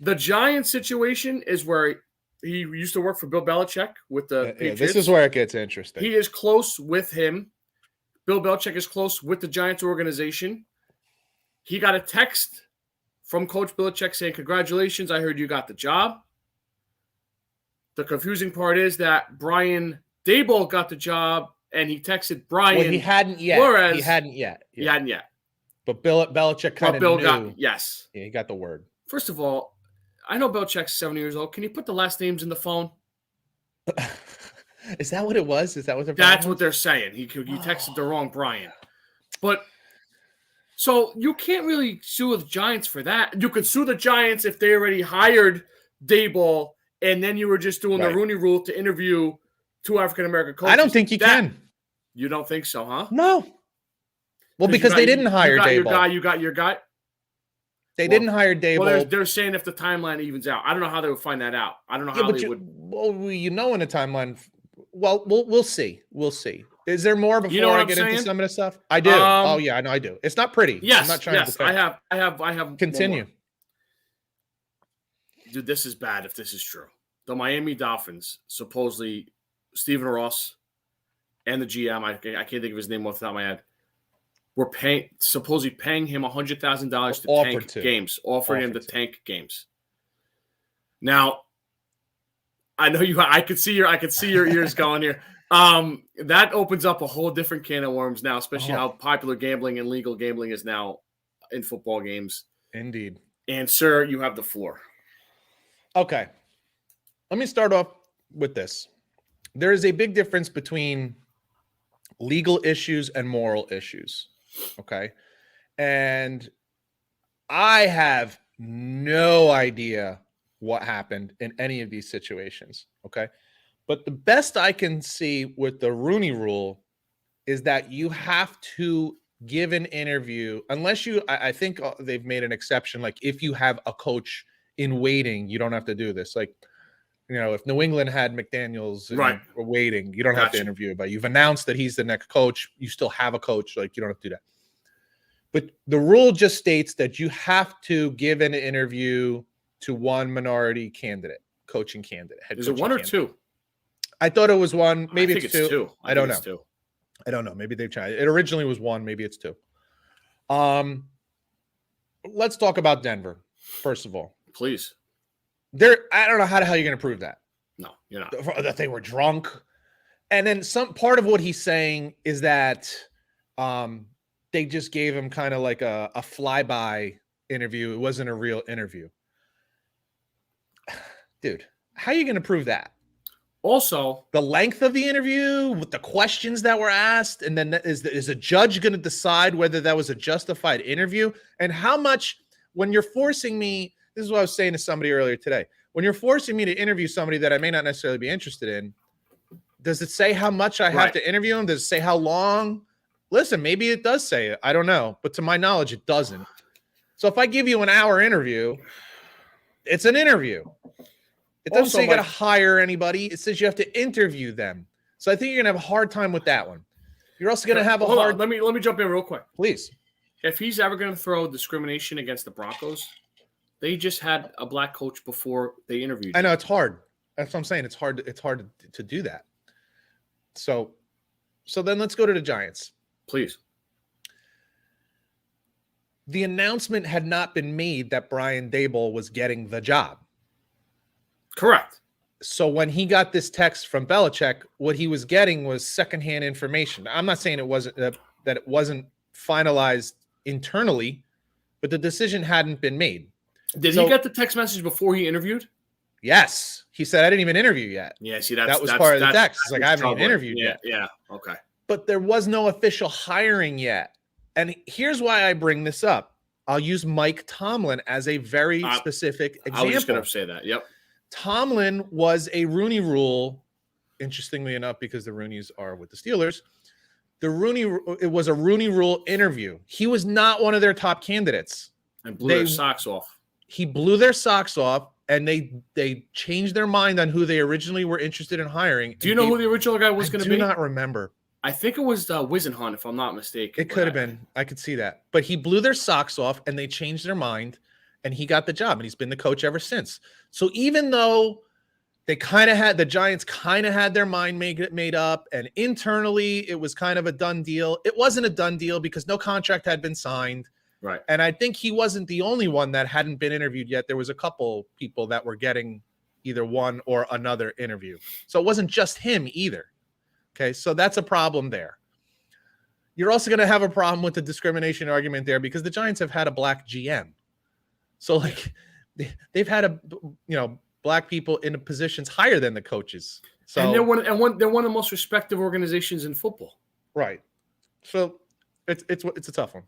The Giants situation is where he used to work for Bill Belichick with the Patriots. This is where it gets interesting. He is close with him. Bill Belichick is close with the Giants organization. He got a text from Coach Belichick saying, "Congratulations, I heard you got the job." The confusing part is that Brian Daboll got the job, and he texted Brian. Well, he hadn't yet. Flores. He hadn't yet. But Belichick kind of knew. got, yes. Yeah, he got the word. First of all, I know Belichick's 70 years old. Can you put the last names in the phone? Is that what it was? Is that what That's what they're saying. He texted the wrong Brian. But so you can't really sue the Giants for that. You could sue the Giants if they already hired Daboll and then you were just doing the Rooney Rule to interview 2 African-American coaches. I don't think you can. You don't think so, huh? No. Well, because they didn't hire Daboll. You got your guy? They didn't hire Daboll. Well, they're saying if the timeline evens out. I don't know how they would find that out. I don't know how they would. Well, in a timeline. Well, we'll see. We'll see. Is there more before You know what I I'm get into saying? some of this stuff? I do. Oh yeah, I know I do. It's not pretty. Yes, I'm not trying yes. to I have. continue. Dude, this is bad if this is true. The Miami Dolphins, supposedly Stephen Ross and the GM, I can't think of his name off the top of my head, were supposedly paying him $100,000 to tank games, offering him to tank games. Now, I know you. I could see your ears going here. That opens up a whole different can of worms now, especially how popular gambling and legal gambling is now in football games. Indeed. And sir, you have the floor. Okay. Let me start off with this. There is a big difference between legal issues and moral issues. Okay. And I have no idea what happened in any of these situations. Okay. But the best I can see with the Rooney Rule is that you have to give an interview, unless I think they've made an exception. Like if you have a coach in waiting, you don't have to do this. Like, if New England had McDaniels waiting, you don't have to interview, but you've announced that he's the next coach. You still have a coach. Like you don't have to do that. But the rule just states that you have to give an interview to one minority candidate, coaching candidate. Is it one or two? I thought it was one. Maybe it's two. I don't know. I don't know. Maybe they've changed. It originally was one. Maybe it's two. Let's talk about Denver, first of all. Please. I don't know how the hell you're going to prove that. No, you're not. That they were drunk. And then some part of what he's saying is that they just gave him kind of like a flyby interview. It wasn't a real interview. Dude, how are you going to prove that? Also, the length of the interview, with the questions that were asked, and then is a judge going to decide whether that was a justified interview? And how much, when you're forcing me, this is what I was saying to somebody earlier today, when you're forcing me to interview somebody that I may not necessarily be interested in, does it say how much I have to interview him? Does it say how long? Listen, maybe it does say it. I don't know. But to my knowledge, it doesn't. So if I give you an hour interview, it's an interview. It doesn't say you got to hire anybody. It says you have to interview them. So I think you're going to have a hard time with that one. You're also going to have Let me jump in real quick. Please. If he's ever going to throw discrimination against the Broncos, they just had a black coach before they interviewed. I know it's hard. That's what I'm saying. It's hard to do that. So then let's go to the Giants. Please. The announcement had not been made that Brian Daboll was getting the job. Correct. So when he got this text from Belichick, what he was getting was secondhand information. I'm not saying it wasn't that it wasn't finalized internally, but the decision hadn't been made. Did he get the text message before he interviewed? Yes. He said, I didn't even interview yet. Yeah, see, that was part of the text. It's like, I haven't even interviewed yet. Yeah, okay. But there was no official hiring yet. And here's why I bring this up. I'll use Mike Tomlin as a very specific example. I was just going to say that, yep. Tomlin was a Rooney Rule, interestingly enough, because the Rooneys are with the Steelers. It was a Rooney Rule interview. He was not one of their top candidates. And blew their socks off. He blew their socks off, and they changed their mind on who they originally were interested in hiring. Do you know who the original guy was going to be? I do not remember. I think it was Wisenhunt, if I'm not mistaken. It could have been. I could see that. But he blew their socks off, and they changed their mind, and he got the job, and he's been the coach ever since. So even though the Giants kind of had their mind made up, and internally it was kind of a done deal, it wasn't a done deal because no contract had been signed. Right. And I think he wasn't the only one that hadn't been interviewed yet. There was a couple people that were getting either one or another interview. So it wasn't just him either. Okay, so that's a problem there. You're also going to have a problem with the discrimination argument there because the Giants have had a black GM. So like they've had black people in positions higher than the coaches. So and they're one of the most respected organizations in football. Right. So it's a tough one.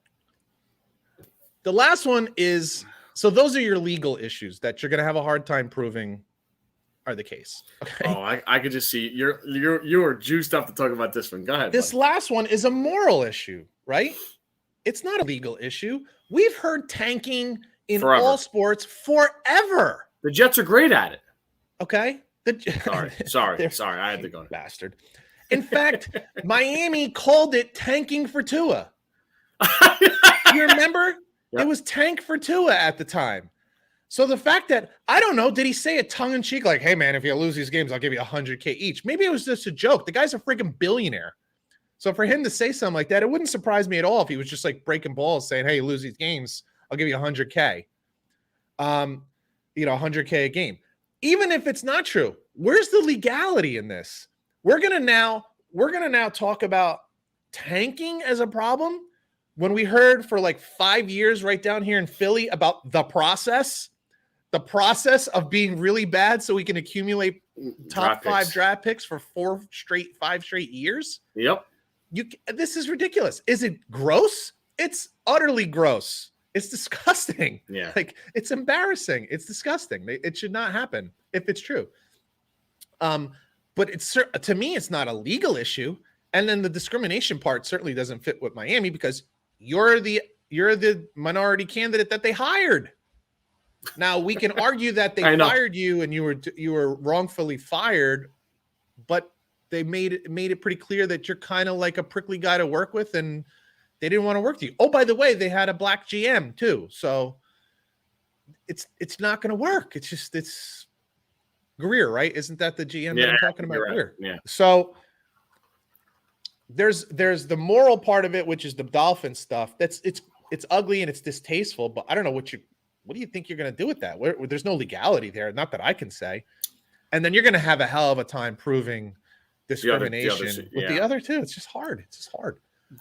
The last one is, so those are your legal issues that you're going to have a hard time proving are the case. Okay. Oh, I could just see you are juiced up to talk about this one. Go ahead. This last one is a moral issue, right? It's not a legal issue. We've heard tanking in all sports forever. The Jets are great at it. Okay. Sorry. I had to go. Bastard. In fact, Miami called it tanking for Tua. You remember? Yep. It was tank for Tua at the time. So the fact that, I don't know, did he say it tongue in cheek like, hey, man, if you lose these games, I'll give you $100K each? Maybe it was just a joke. The guy's a freaking billionaire. So for him to say something like that, it wouldn't surprise me at all if he was just like breaking balls saying, hey, you lose these games, I'll give you $100K. 100K a game. Even if it's not true, where's the legality in this? We're gonna now talk about tanking as a problem when we heard for like 5 years right down here in Philly about the process of being really bad so we can accumulate top 5 draft picks for 5 straight years. Yep. This is ridiculous. Is it gross? It's utterly gross. It's disgusting. Yeah. Like, it's embarrassing. It's disgusting. It should not happen if it's true. But to me, it's not a legal issue. And then the discrimination part certainly doesn't fit with Miami because you're the minority candidate that they hired. Now we can argue that they fired you and you were wrongfully fired, but they made it pretty clear that you're kind of like a prickly guy to work with, and they didn't want to work with you. Oh, by the way, they had a black GM too, so it's not going to work. It's Greer, right? Isn't that the GM that I'm talking about? Right. Greer. Yeah. So there's the moral part of it, which is the Dolphin stuff. It's ugly and it's distasteful, but I don't know what do you think you're going to do with that? There's no legality there, not that I can say. And then you're going to have a hell of a time proving discrimination with the other two. It's just hard.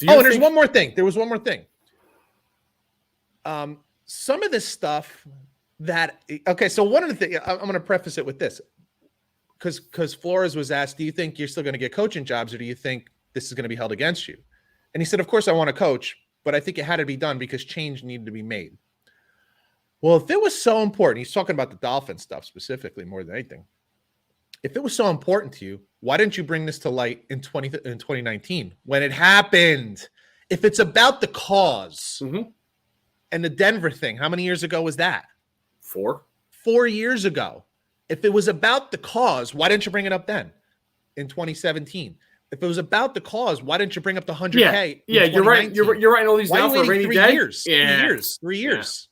And there's one more thing. There was one more thing. Some of this stuff so one of the things, I'm going to preface it with this, because Flores was asked, do you think you're still going to get coaching jobs, or do you think this is going to be held against you? And he said, of course I want to coach, but I think it had to be done because change needed to be made. Well, if it was so important, he's talking about the Dolphin stuff specifically more than anything. If it was so important to you, why didn't you bring this to light in 2019 when it happened? If it's about the cause and the Denver thing, how many years ago was that? 4 years ago. If it was about the cause, why didn't you bring it up then in 2017? If it was about the cause, why didn't you bring up the 100K? Yeah, you're right. You're writing all these down for a rainy day. 3 years.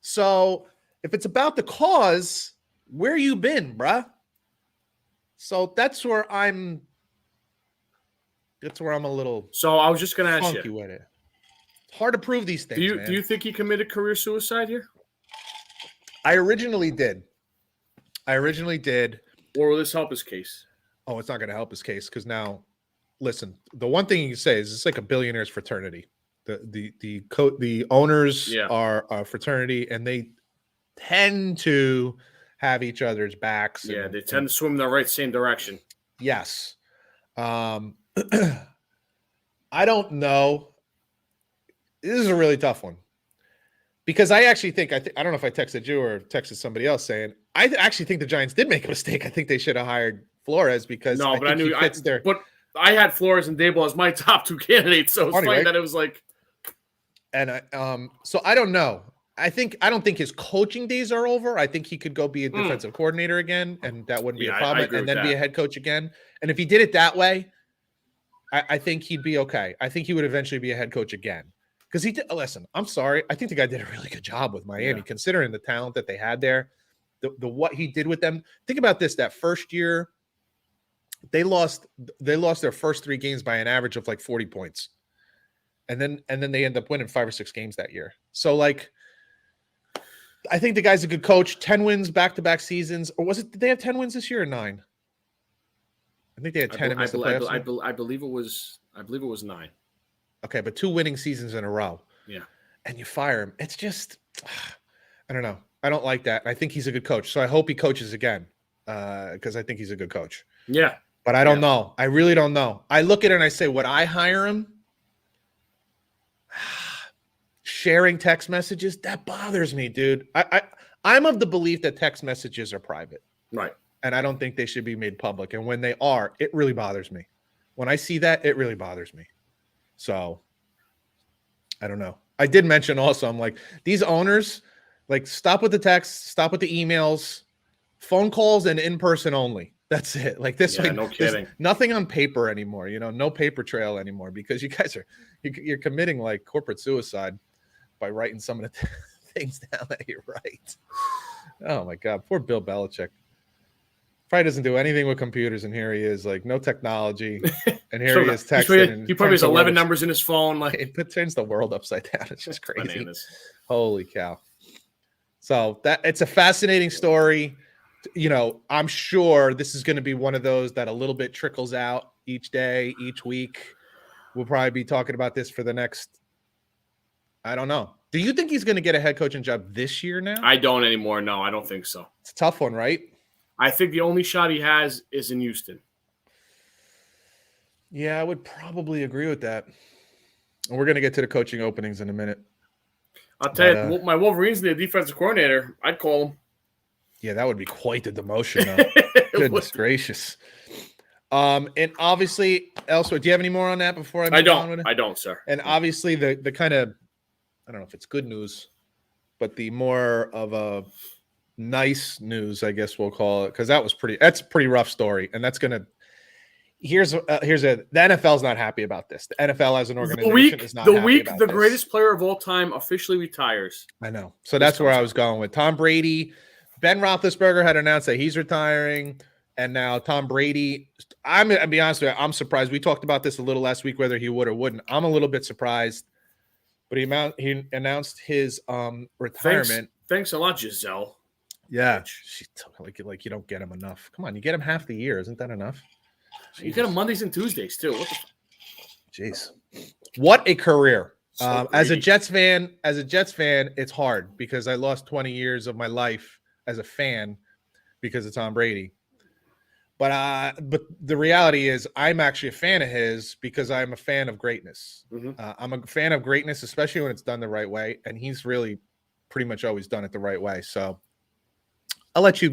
So if it's about the cause, where you been, bruh? So that's where I'm a little. So I was just going to ask funky with it. It's hard to prove these things. Do you think he committed career suicide here? I originally did. Or will this help his case? Oh, it's not going to help his case because now, listen, the one thing you can say is it's like a billionaire's fraternity. The owners are a fraternity, and they tend to have each other's backs. Yeah, they tend to swim the same direction. Yes. I don't know. This is a really tough one. Because I actually think, I don't know if I texted you or texted somebody else saying, I actually think the Giants did make a mistake. I think they should have hired Flores because But I had Flores and Dable as my top 2 candidates, so it's funny right? That it was like. And so I don't know. I don't think his coaching days are over. I think he could go be a defensive coordinator again, and that wouldn't be a problem, and then be a head coach again. And if he did it that way, I think he'd be okay. I think he would eventually be a head coach again. Because listen, I'm sorry. I think the guy did a really good job with Miami, considering the talent that they had there, the what he did with them. Think about this: that first year, they lost their first 3 games by an average of like 40 points, and then they end up winning 5 or 6 games that year. So like, I think the guy's a good coach. 10 wins back-to-back seasons, or was it? Did they have 10 wins this year or 9? I think they had 10. I believe it was 9. Okay, but 2 winning seasons in a row. Yeah. And you fire him. It's just, I don't know. I don't like that. I think he's a good coach. So I hope he coaches again because I think he's a good coach. Yeah. But I don't know. I really don't know. I look at it and I say, would I hire him? Sharing text messages, that bothers me, dude. I'm of the belief that text messages are private. Right. And I don't think they should be made public. And when they are, it really bothers me. When I see that, it really bothers me. So, I don't know. I did mention also, I'm like, these owners, like, stop with the texts, stop with the emails, phone calls, and in person only. That's it. Like this Yeah, way, no there's kidding. nothing on paper anymore. No paper trail anymore because you guys you're committing like corporate suicide by writing some of the things down that you write. Oh my God, poor Bill Belichick. Probably doesn't do anything with computers, and here he is, like no technology, and here he is texting, and he probably has 11 numbers. numbers in his phone. Like It turns the world upside down. It's just crazy. Bananas. Holy cow! So it's a fascinating story. I'm sure this is going to be one of those that a little bit trickles out each day, each week. We'll probably be talking about this for the next. I don't know. Do you think he's going to get a head coaching job this year now? I don't anymore. No, I don't think so. It's a tough one, right? I think the only shot he has is in Houston. Yeah, I would probably agree with that. And we're going to get to the coaching openings in a minute. I'll tell you, my Wolverines need a defensive coordinator. I'd call him. Yeah, that would be quite the demotion, though. Goodness gracious. And obviously, elsewhere, do you have any more on that before I move on with it? I don't, sir. And obviously, the kind of, I don't know if it's good news, but the more of a nice news, I guess we'll call it, because that's a pretty rough story, and that's gonna. Here's the NFL's not happy about this. The NFL as an organization is not happy about the this. Greatest player of all time officially retires. I know. So that's where I was going with Tom Brady. Ben Roethlisberger had announced that he's retiring, and now Tom Brady. I'm gonna be honest with you. I'm surprised. We talked about this a little last week, whether he would or wouldn't. I'm a little bit surprised, but he announced his retirement. Thanks a lot, Giselle. Yeah, she like you don't get him enough. Come on, you get him half the year. Isn't that enough? Jesus. You get him Mondays and Tuesdays too. What the Jeez, what a career! As a Jets fan, it's hard because I lost 20 years of my life as a fan because of Tom Brady. But the reality is, I'm actually a fan of his because I'm a fan of greatness. Mm-hmm. I'm a fan of greatness, especially when it's done the right way, and he's really pretty much always done it the right way. So. I'll let you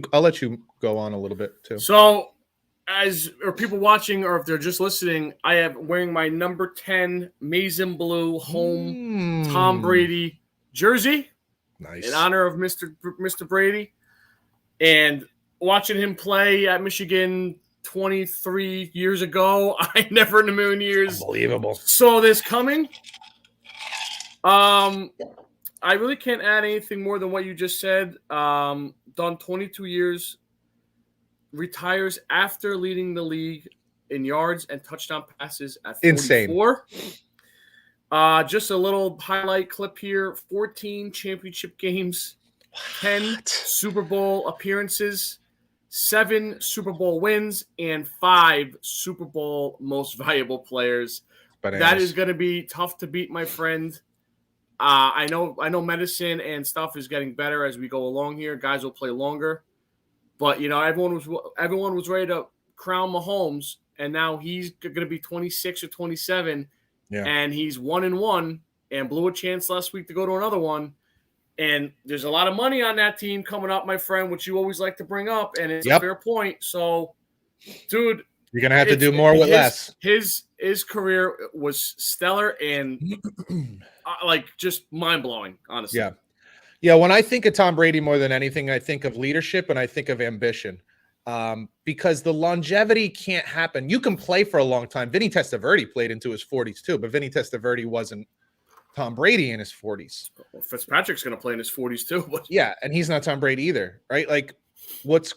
go on a little bit too. So, or people watching, or if they're just listening, I am wearing my number 10 maize and blue home Tom Brady jersey, nice, in honor of Mr. Brady, and watching him play at Michigan 23 years ago. I never in a million years saw this coming. I really can't add anything more than what you just said. Done 22 years, retires after leading the league in yards and touchdown passes at 44. Insane. Just a little highlight clip here. 14 championship games, 10 Super Bowl appearances, 7 Super Bowl wins, and 5 Super Bowl most valuable players. Bananas. That is going to be tough to beat, my friend. I know medicine and stuff is getting better as we go along here. Guys will play longer. But, everyone was ready to crown Mahomes, and now he's going to be 26 or 27, and he's 1-1 and blew a chance last week to go to another one. And there's a lot of money on that team coming up, my friend, which you always like to bring up, and it's a fair point. So, dude, you're going to have to do more with less. His career was stellar and just mind-blowing, honestly. Yeah, when I think of Tom Brady more than anything, I think of leadership and I think of ambition. Because the longevity can't happen. You can play for a long time. Vinny Testaverde played into his 40s too, but Vinny Testaverde wasn't Tom Brady in his 40s. Well, Fitzpatrick's going to play in his 40s too. But... Yeah, and he's not Tom Brady either, right? Like what's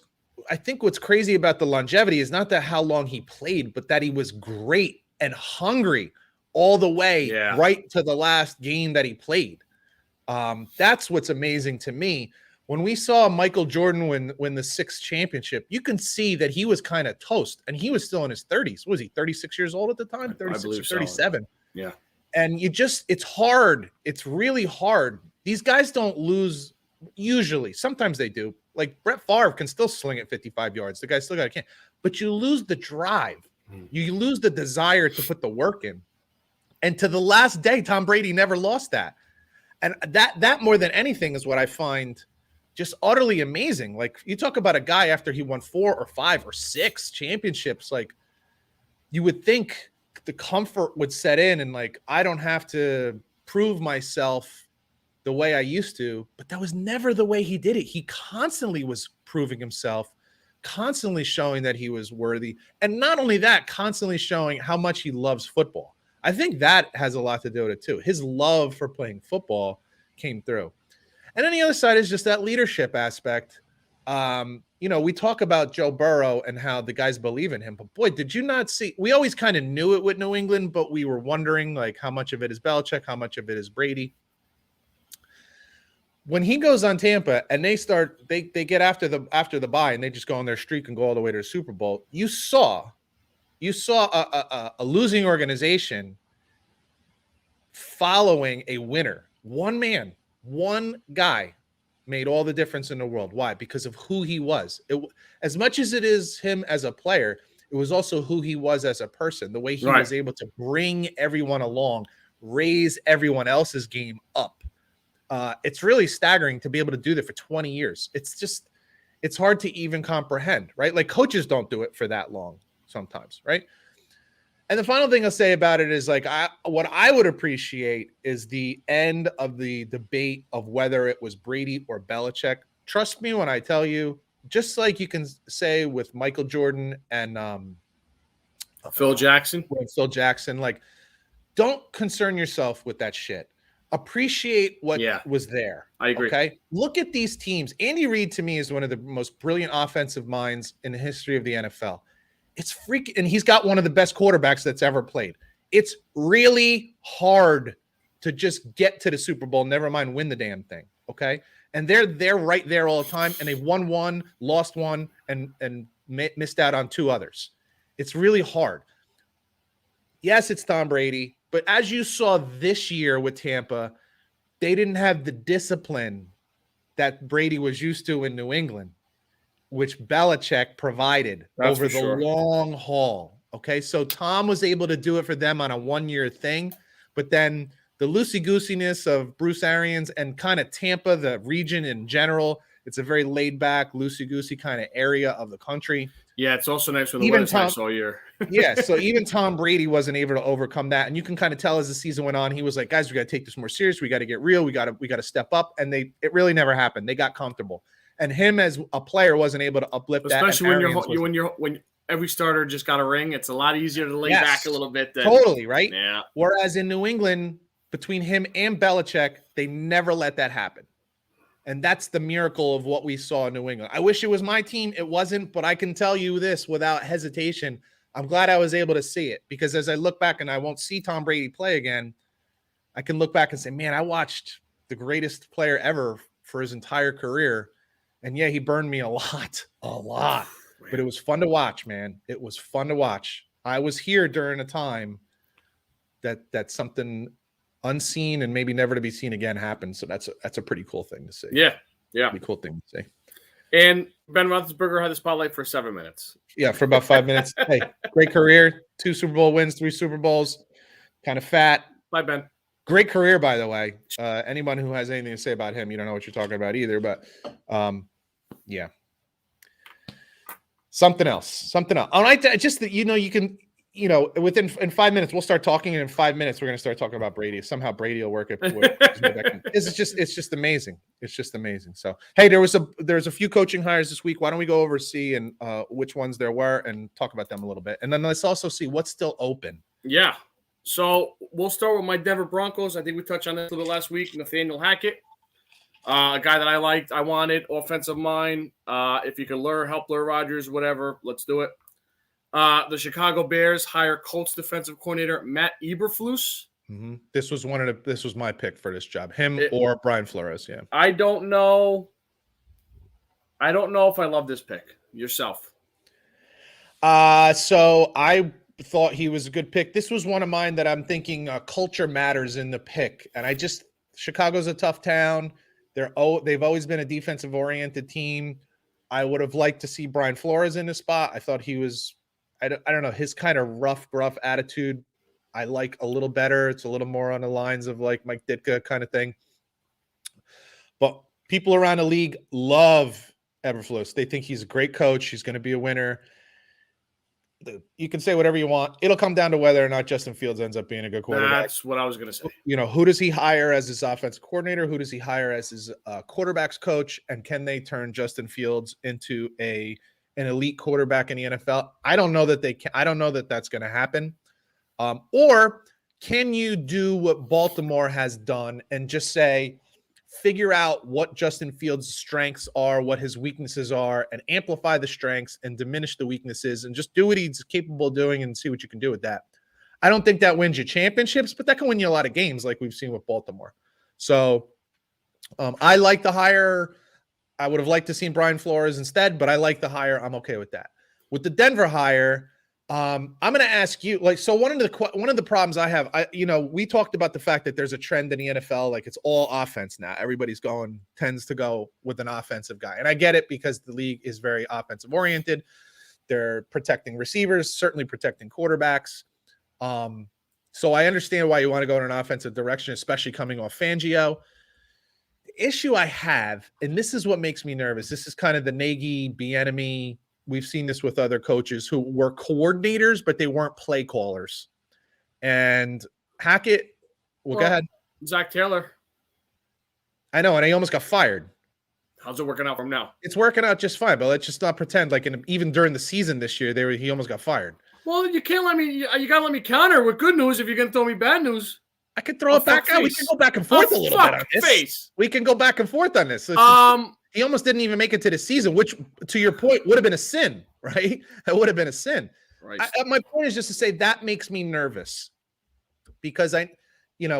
crazy about the longevity is not that how long he played, but that he was great and hungry all the way right to the last game that he played. That's what's amazing to me. When we saw Michael Jordan win the 6th championship, you can see that he was kind of toast, and he was still in his 30s. Was he 36 years old at the time? 36 or 37. So. Yeah. And it's hard. It's really hard. These guys don't lose usually. Sometimes they do. Like Brett Favre can still sling it 55 yards. The guy still got a can. But you lose the drive. You lose the desire to put the work in. And to the last day, Tom Brady never lost that. And that more than anything is what I find just utterly amazing. Like you talk about a guy after he won 4 or 5 or 6 championships, like you would think the comfort would set in and like, I don't have to prove myself the way I used to, but that was never the way he did it. He constantly was proving himself constantly showing that he was worthy. And not only that, constantly showing how much he loves football. I think that has a lot to do with it too. His love for playing football came through. And then the other side is just that leadership aspect. We talk about Joe Burrow and how the guys believe in him, but boy, did you not see? We always kind of knew it with New England, but we were wondering like how much of it is Belichick, how much of it is Brady. When he goes on Tampa and they get after the bye and they just go on their streak and go all the way to the Super Bowl, you saw a losing organization following a winner. One man, one guy made all the difference in the world. Why? Because of who he was. As much as it is him as a player, it was also who he was as a person, the way he was able to bring everyone along, raise everyone else's game up. It's really staggering to be able to do that for 20 years. It's hard to even comprehend, right? Like coaches don't do it for that long sometimes, right? And the final thing I'll say about it is like, what I would appreciate is the end of the debate of whether it was Brady or Belichick. Trust me when I tell you, just like you can say with Michael Jordan and Phil Jackson, like, don't concern yourself with that shit. Appreciate what was there. I agree. Okay. Look at these teams. Andy Reid to me is one of the most brilliant offensive minds in the history of the NFL. It's freaking, and he's got one of the best quarterbacks that's ever played. It's really hard to just get to the Super Bowl, never mind win the damn thing. Okay. And they're right there all the time. And they've won one, lost one, and missed out on two others. It's really hard. Yes, it's Tom Brady. But as you saw this year with Tampa, they didn't have the discipline that Brady was used to in New England, which Belichick provided over the long haul. Okay, so Tom was able to do it for them on a one-year thing, but then the loosey-goosiness of Bruce Arians and kind of Tampa, the region in general, it's a very laid-back, loosey-goosey kind of area of the country. Yeah, it's also nice when the weather's nice all year. Yeah, so even Tom Brady wasn't able to overcome that, and you can kind of tell as the season went on, he was like, "Guys, we got to take this more serious. We got to get real. We got to step up." And it really never happened. They got comfortable, and him as a player wasn't able to uplift that. Especially when every starter just got a ring, it's a lot easier to lay back a little bit. Totally right. Yeah. Whereas in New England, between him and Belichick, they never let that happen. And that's the miracle of what we saw in New England. I wish it was my team. It wasn't, but I can tell you this without hesitation. I'm glad I was able to see it because as I look back and I won't see Tom Brady play again, I can look back and say, man, I watched the greatest player ever for his entire career. And yeah, he burned me a lot, but it was fun to watch, man. It was fun to watch. I was here during a time that something unseen and maybe never to be seen again happened. So that's a pretty cool thing to see. Yeah. Pretty cool thing to see. And Ben Roethlisberger had the spotlight for 7 minutes. Yeah, for about 5 minutes. Hey, great career. 2 Super Bowl wins, 3 Super Bowls. Kind of fat. Bye, Ben. Great career, by the way. Anyone who has anything to say about him, you don't know what you're talking about either. But yeah. Something else. All right, just that you can. In 5 minutes, we'll start talking, and in 5 minutes, we're going to start talking about Brady. Somehow Brady will work it. It's just amazing. It's just amazing. So, hey, there's a few coaching hires this week. Why don't we go over see and which ones there were and talk about them a little bit, and then let's also see what's still open. Yeah. So we'll start with my Denver Broncos. I think we touched on this a little bit last week. Nathaniel Hackett, a guy that I liked, I wanted, offensive mind. If you can help lure Rodgers, whatever, let's do it. The Chicago Bears hire Colts defensive coordinator Matt Eberflus. Mm-hmm. This was my pick for this job. Or Brian Flores. Yeah. I don't know if I love this pick. Yourself. So I thought he was a good pick. This was one of mine that I'm thinking culture matters in the pick, and Chicago's a tough town. They've always been a defensive oriented team. I would have liked to see Brian Flores in the spot. I thought he was. I don't know, his kind of rough, gruff attitude I like a little better. It's a little more on the lines of like Mike Ditka kind of thing. But people around the league love Eberflus. They think he's a great coach. He's going to be a winner. You can say whatever you want. It'll come down to whether or not Justin Fields ends up being a good quarterback. That's what I was going to say. Who does he hire as his offensive coordinator? Who does he hire as his quarterbacks coach? And can they turn Justin Fields into a an elite quarterback in the NFL. I don't know that they can. I don't know that that's going to happen. Or can you do what Baltimore has done and just say, figure out what Justin Fields' strengths are, what his weaknesses are, and amplify the strengths and diminish the weaknesses, and just do what he's capable of doing and see what you can do with that. I don't think that wins you championships, but that can win you a lot of games like we've seen with Baltimore. So I like the hire. I would have liked to see Brian Flores instead, but I like the hire. I'm okay with that. With the Denver hire, I'm going to ask you, like, so one of the problems I have, we talked about the fact that there's a trend in the NFL, like it's all offense now. Everybody's tends to go with an offensive guy. And I get it because the league is very offensive oriented. They're protecting receivers, certainly protecting quarterbacks. So I understand why you want to go in an offensive direction, especially coming off Fangio. The issue I have, and this is what makes me nervous, this is kind of the Nagy, Bieniemy. We've seen this with other coaches who were coordinators, but they weren't play callers. And Hackett, go ahead. Zach Taylor. I know, and he almost got fired. How's it working out for him now? It's working out just fine, but let's just not pretend like even during the season this year, he almost got fired. Well, you can't let me. You gotta let me counter with good news if you're gonna throw me bad news. I could throw it back out. We can go back and forth a little bit on this. We can go back and forth on this. He almost didn't even make it to the season, which, to your point, would have been a sin, right? That would have been a sin. Right. My point is just to say that makes me nervous because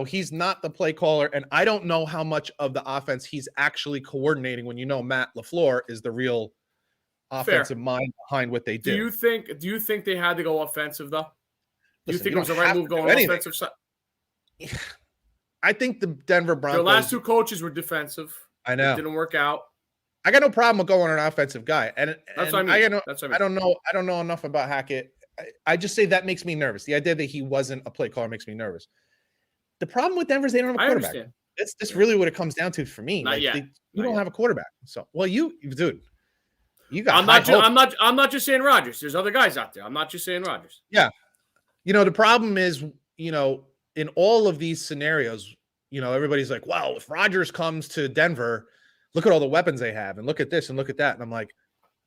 he's not the play caller, and I don't know how much of the offense he's actually coordinating when Matt LaFleur is the real offensive mind behind what they do. Do you think they had to go offensive though? Do you think it was the right move going offensive side? I think the Denver Broncos. Their last two coaches were defensive. I know. It didn't work out. I got no problem with going on an offensive guy. And that's what I mean. I don't know enough about Hackett. I just say that makes me nervous. The idea that he wasn't a play caller makes me nervous. The problem with Denver is they don't have a quarterback. That's really what it comes down to for me. You don't have a quarterback. So, dude, you got. I'm not just saying Rodgers. There's other guys out there. I'm not just saying Rodgers. Yeah, the problem is, in all of these scenarios, everybody's like, wow, if Rodgers comes to Denver, look at all the weapons they have, and look at this and look at that. And I'm like,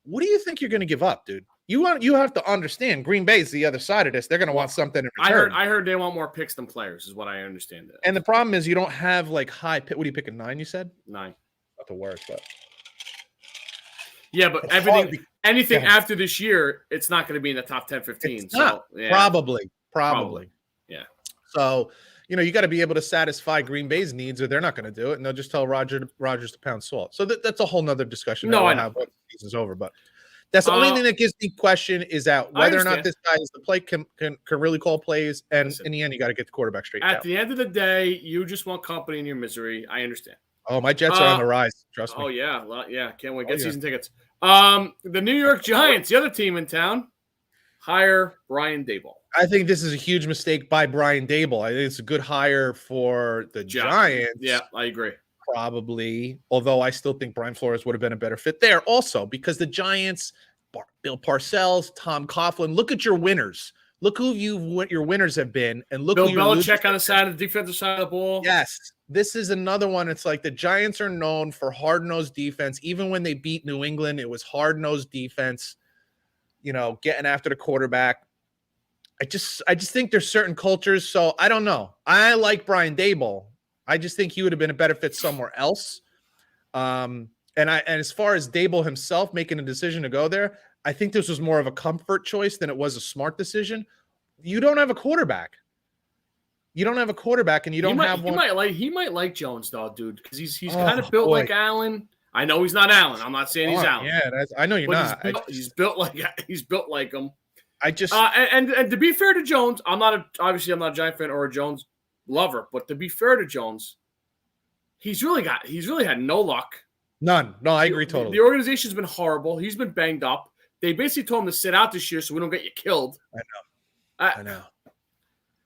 what do you think you're going to give up, dude? You have to understand Green Bay's the other side of this. They're going to want something in return. I heard they want more picks than players, is what I understand. And the problem is you don't have like high pick. What are you picking? 9, you said? 9. Not the worst, but. Yeah, but anything after this year, it's not going to be in the top 10, 15. Probably. Yeah. So, you got to be able to satisfy Green Bay's needs, or they're not going to do it, and they'll just tell Rodgers to pound salt. So that's a whole nother discussion. No, I know. When the season's over, but that's the only thing that gives me question is that whether or not this guy is the play can really call plays, and in the end, you got to get the quarterback straight. At the end of the day, you just want company in your misery. I understand. Oh, my Jets are on the rise. Trust me. Oh yeah, can't wait. Get season tickets. The New York Giants, the other team in town, hire Brian Daboll. I think this is a huge mistake by Brian Daboll. I think it's a good hire for the Giants. Yeah, I agree. Probably, although I still think Brian Flores would have been a better fit there also because the Giants, Bill Parcells, Tom Coughlin, look at your winners. Look who your winners have been, and look Bill who Belichick on the side of the defensive side of the ball. Yes, this is another one. It's like the Giants are known for hard-nosed defense. Even when they beat New England, it was hard-nosed defense, getting after the quarterback. I just think there's certain cultures. So I don't know. I like Brian Daboll. I just think he would have been a better fit somewhere else. And as far as Daboll himself making a decision to go there, I think this was more of a comfort choice than it was a smart decision. You don't have a quarterback. And you don't have one. He might like Jones though, dude, because he's kind of built like Allen. I know he's not Allen. I'm not saying he's Allen. Yeah, I know you're not. He's built like him. I just and to be fair to Jones, I'm not a Giant fan or a Jones lover, but to be fair to Jones, he's really had no luck. None. No, I agree totally. The organization's been horrible. He's been banged up. They basically told him to sit out this year so we don't get you killed. I know.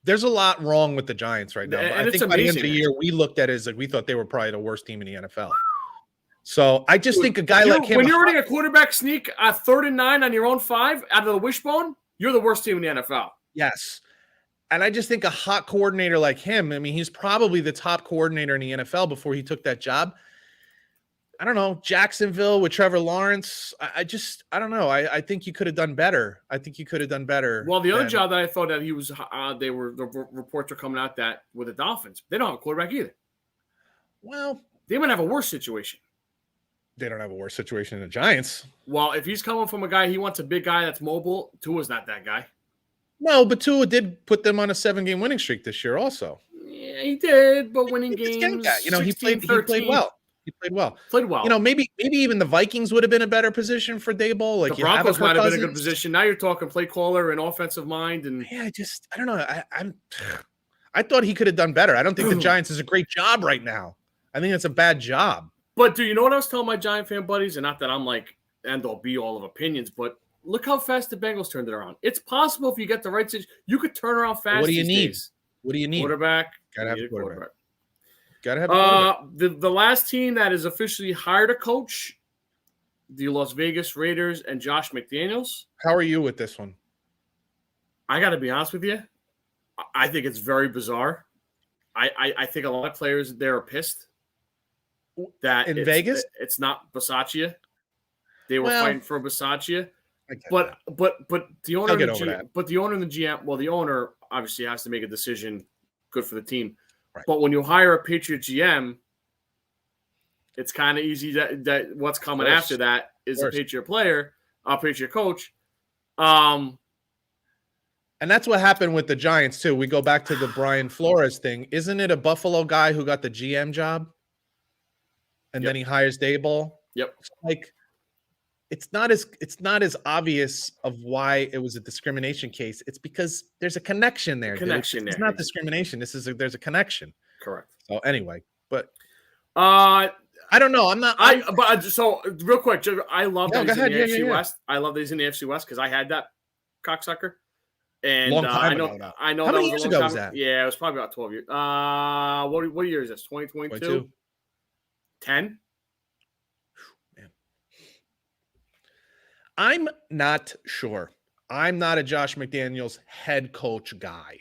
There's a lot wrong with the Giants right now. And I think by the end of the year, we looked at it as like we thought they were probably the worst team in the NFL. So I just think a guy like him. When you're running a quarterback sneak at 3rd and 9 on your own 5 out of the wishbone, you're the worst team in the NFL. Yes. And I just think a hot coordinator like him, I mean, he's probably the top coordinator in the NFL before he took that job. I don't know, Jacksonville with Trevor Lawrence. I don't know. I think you could have done better. I think you could have done better. Well, the other job that I thought that he was, the reports are coming out that with the Dolphins, they don't have a quarterback either. Well, they might have a worse situation. They don't have a worse situation than the Giants. Well, if he's coming from a guy, he wants a big guy that's mobile. Tua's not that guy. No, but Tua did put them on a 7-game winning streak this year also. Yeah, he did, but winning games, you know, 16, he played well. He played well. You know, maybe even the Vikings would have been a better position for Daboll. Like the Broncos might have been a good position. Now you're talking play caller and offensive mind, and yeah, I don't know. I thought he could have done better. I don't think the Giants is a great job right now. I think it's a bad job. But do you know what I was telling my Giant fan buddies? And not that I'm like end all be all of opinions, but look how fast the Bengals turned it around. It's possible if you get the right situation, you could turn around fast. What do you need? Days. What do you need? Quarterback. Gotta have a quarterback. Gotta have a quarterback. The last team that has officially hired a coach, the Las Vegas Raiders and Josh McDaniels. How are you with this one? I got to be honest with you. I think it's very bizarre. I think a lot of players there are pissed that in Vegas it's not Bisaccia. They were fighting for Bisaccia. But the owner and the GM, but the owner and the GM, well, the owner obviously has to make a decision good for the team. Right. But when you hire a Patriot GM, it's kind of easy that what's coming after that is a Patriot player, a Patriot coach. And that's what happened with the Giants too. We go back to the Brian Flores thing. Isn't it a Buffalo guy who got the GM job? And then he hires Daboll? Yep. Like it's not as obvious of why it was a discrimination case. It's because there's a connection there. It's not discrimination. There's a connection. Correct. So anyway, but I don't know. So real quick, I love that he's in the AFC West. I love that he's in the AFC West because I had that cocksucker. And long time ago. I know how that many was years ago was that? Yeah, it was probably about 12 years. What year is this? 2022? 10? Man. I'm not sure. I'm not a Josh McDaniels head coach guy.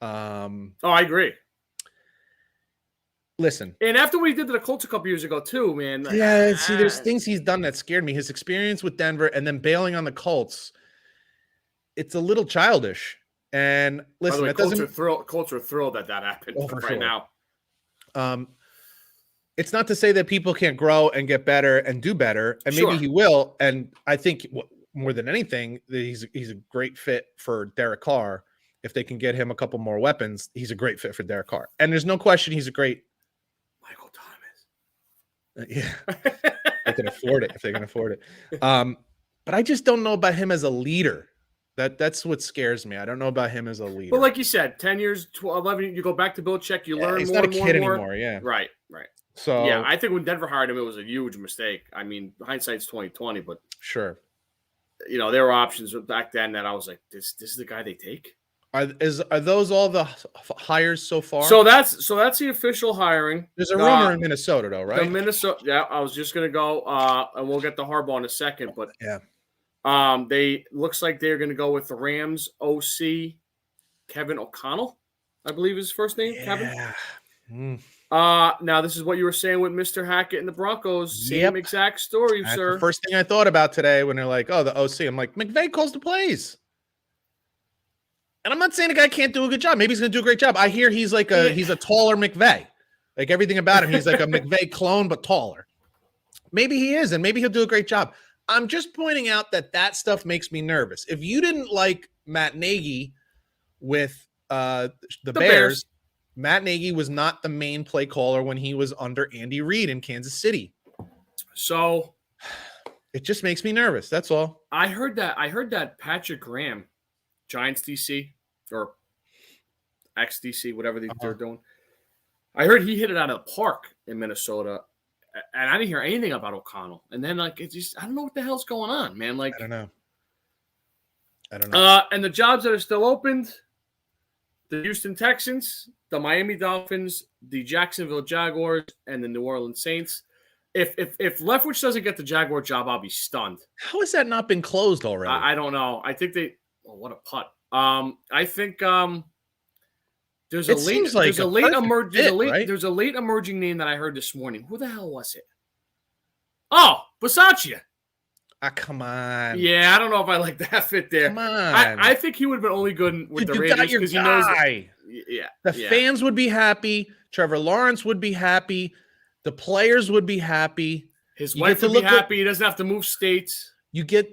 I agree. Listen. And after what he did to the Colts a couple years ago, too, man. Yeah, see, there's things he's done that scared me. His experience with Denver and then bailing on the Colts, it's a little childish. And listen, by the way, Colts are thrilled that happened now. It's not to say that people can't grow and get better and do better, and maybe he will. And I think more than anything, he's a great fit for Derek Carr. If they can get him a couple more weapons, he's a great fit for Derek Carr. And there's no question he's a great Michael Thomas. Yeah, they can afford it if they can afford it. But I just don't know about him as a leader. That's what scares me. I don't know about him as a leader. But like you said, 10 years, 11, you go back to Belichick, you learn he's more not a and more kid and more. anymore. Yeah, right. So yeah, I think when Denver hired him, it was a huge mistake. I mean, hindsight's 2020, but sure, there were options back then that I was like, this is the guy they take. Are those all the hires so far? So that's the official hiring. There's a rumor in Minnesota, though, right? Yeah, I was just gonna go, and we'll get to Harbaugh in a second, but yeah, they looks like they're gonna go with the Rams OC Kevin O'Connell, I believe is his first name. Yeah. Kevin. Now this is what you were saying with Mr. Hackett and the Broncos. Same exact story, That's sir. the first thing I thought about today when they're like, "Oh, the OC." I'm like, McVay calls the plays. And I'm not saying the guy can't do a good job. Maybe he's going to do a great job. I hear he's like he's a taller McVay. Like everything about him, he's like a McVay clone, but taller. Maybe he is, and maybe he'll do a great job. I'm just pointing out that stuff makes me nervous. If you didn't like Matt Nagy with the Bears, Matt Nagy was not the main play caller when he was under Andy Reid in Kansas City. So it just makes me nervous. That's all. I heard that Patrick Graham, Giants DC or ex-DC, whatever they're doing. I heard he hit it out of the park in Minnesota, and I didn't hear anything about O'Connell. And then I don't know what the hell's going on, man. Like I don't know. And the jobs that are still opened: the Houston Texans, the Miami Dolphins, the Jacksonville Jaguars, and the New Orleans Saints. If Leftwich doesn't get the Jaguar job, I'll be stunned. How has that not been closed already? I don't know. I think they. Oh, what a putt! I think there's a late emerging name that I heard this morning. Who the hell was it? Oh, Bisaccia. Come on. Yeah, I don't know if I like that fit there. Come on. I think he would have been only good with the Raiders because he knows that, the fans would be happy. Trevor Lawrence would be happy. The players would be happy. His wife would be happy. He doesn't have to move states. You get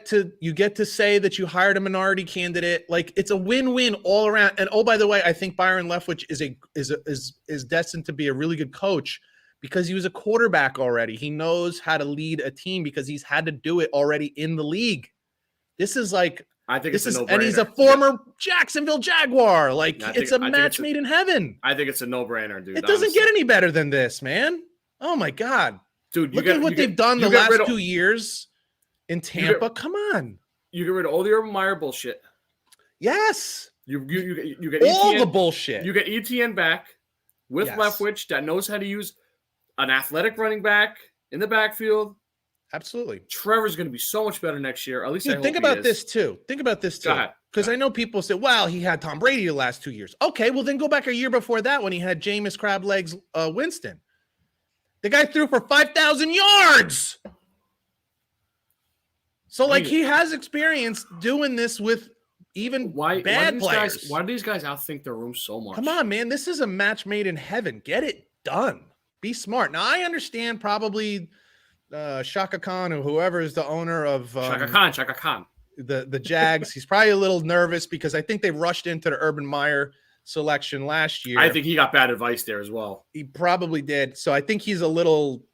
to say that you hired a minority candidate. Like, it's a win-win all around. And oh, by the way, I think Byron Leftwich is destined to be a really good coach because he was a quarterback already. He knows how to lead a team because he's had to do it already in the league. This is like, I think it's a no-brainer. And he's a former Jacksonville Jaguar. Like, it's a match made in heaven. I think it's a no-brainer, dude. It doesn't get any better than this, man. Oh my God. Dude, look at what they've done the last 2 years in Tampa. Come on. You get rid of all the Urban Meyer bullshit. Yes. You get all ETN, the bullshit. You get ETN back with Leftwich that knows how to use an athletic running back in the backfield. Absolutely. Trevor's going to be so much better next year. At least Dude, think about this too. Because I know people say, well, he had Tom Brady the last 2 years. Okay, well, then go back a year before that when he had Jameis Crab Legs Winston. The guy threw for 5,000 yards. So, like, he has experience doing this with even bad players. Why do these guys outthink their room so much? Come on, man. This is a match made in heaven. Get it done. Be smart. Now, I understand probably Shaka Khan or whoever is the owner of Shaka Khan. The Jags. He's probably a little nervous because I think they rushed into the Urban Meyer selection last year. I think he got bad advice there as well. He probably did. So I think he's a little,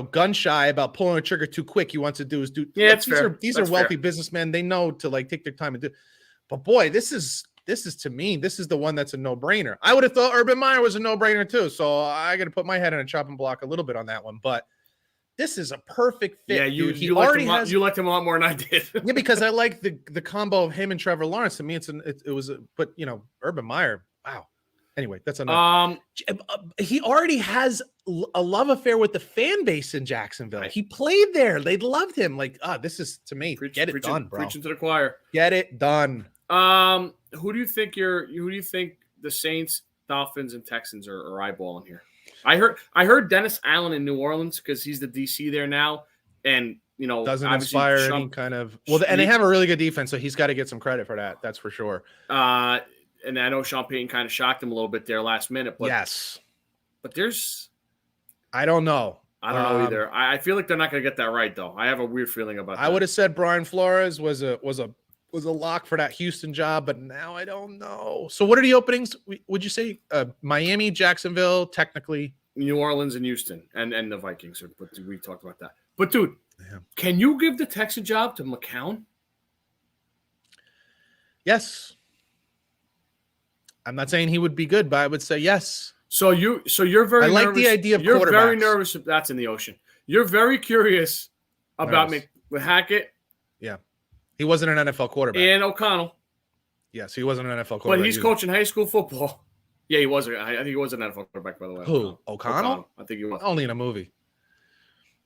gun shy about pulling a trigger too quick. He wants to do is do. Yeah, these are wealthy businessmen. They know to like take their time and do. But boy, this is to me, this is the one that's a no-brainer. I would have thought Urban Meyer was a no-brainer too. So I got to put my head in a chopping block a little bit on that one. But this is a perfect fit. Yeah, you liked him a lot more than I did. Yeah, because I like the combo of him and Trevor Lawrence. To me, but Urban Meyer. Wow. Anyway, that's enough. He already has a love affair with the fan base in Jacksonville. He played there. They loved him. Like, this is to me. Get it done, bro. Preaching to the choir. Get it done. Who do you think the Saints, Dolphins, and Texans are eyeballing here? I heard Dennis Allen in New Orleans because he's the DC there now, and doesn't inspire any kind of and they have a really good defense, so he's got to get some credit for that. That's for sure. And I know Sean Payton kind of shocked him a little bit there last minute, but yes, but there's I don't know. I don't know either. I feel like they're not going to get that right though. I have a weird feeling about that. I would have said Brian Flores was a lock for that Houston job, but now I don't know. So what are the openings? Would you say Miami, Jacksonville, technically New Orleans and Houston and the Vikings? But we talked about that. But dude, can you give the Texan job to McCown? Yes. I'm not saying he would be good, but I would say yes. So you're very. I like the idea of you're quarterbacks. Very nervous. That's in the ocean. You're very curious about with Hackett. Yeah, he wasn't an NFL quarterback. And O'Connell. Yes, he wasn't an NFL quarterback. But he's coaching high school football. Yeah, he was. I think he was an NFL quarterback, by the way. Who? O'Connell? I think he was. Only in a movie.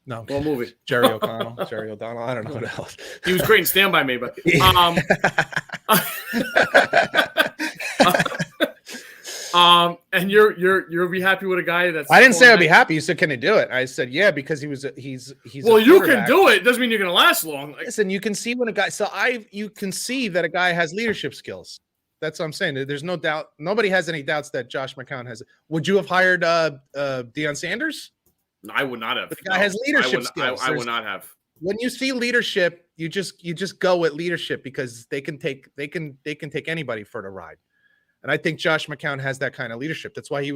No. What movie? Jerry O'Connell. Jerry O'Donnell. I don't know what else. He was great in Stand By Me, but and you'll be happy with a guy that's. I didn't say I'd be happy. You said, "Can he do it?" I said, "Yeah," because he's. Well, you can do it. Doesn't mean you're going to last long. Listen, you can see when a guy. You can see that a guy has leadership skills. That's what I'm saying. There's no doubt. Nobody has any doubts that Josh McCown has. Would you have hired Deion Sanders? I would not have. The guy has leadership skills. I would not have. When you see leadership, you just go with leadership because they can take anybody for the ride. And I think Josh McCown has that kind of leadership. That's why he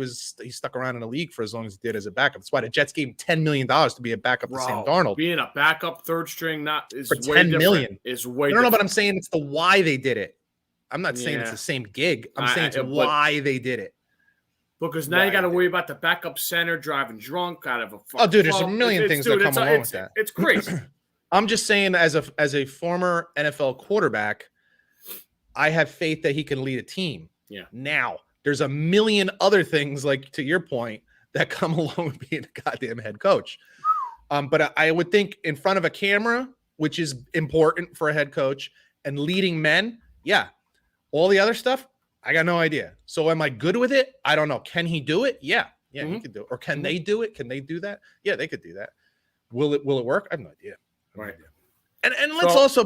stuck around in the league for as long as he did as a backup. That's why the Jets gave him $10 million to be a backup to Sam Darnold. Being a backup third string is for way $10 million. Is way. No, but I'm saying it's the why they did it. I'm not saying it's the same gig. I'm saying it's why they did it. Because now you got to worry about the backup center driving drunk out of a. Dude, there's a million things that come along with that. It's crazy. I'm just saying, as a former NFL quarterback, I have faith that he can lead a team. Yeah. Now, there's a million other things, like to your point, that come along with being a goddamn head coach. But I would think in front of a camera, which is important for a head coach, and leading men, yeah. All the other stuff, I got no idea. So am I good with it? I don't know. Can he do it? Yeah. Yeah, he could do it. Or can they do it? Can they do that? Yeah, they could do that. Will it work? I have no idea. Right. And let's also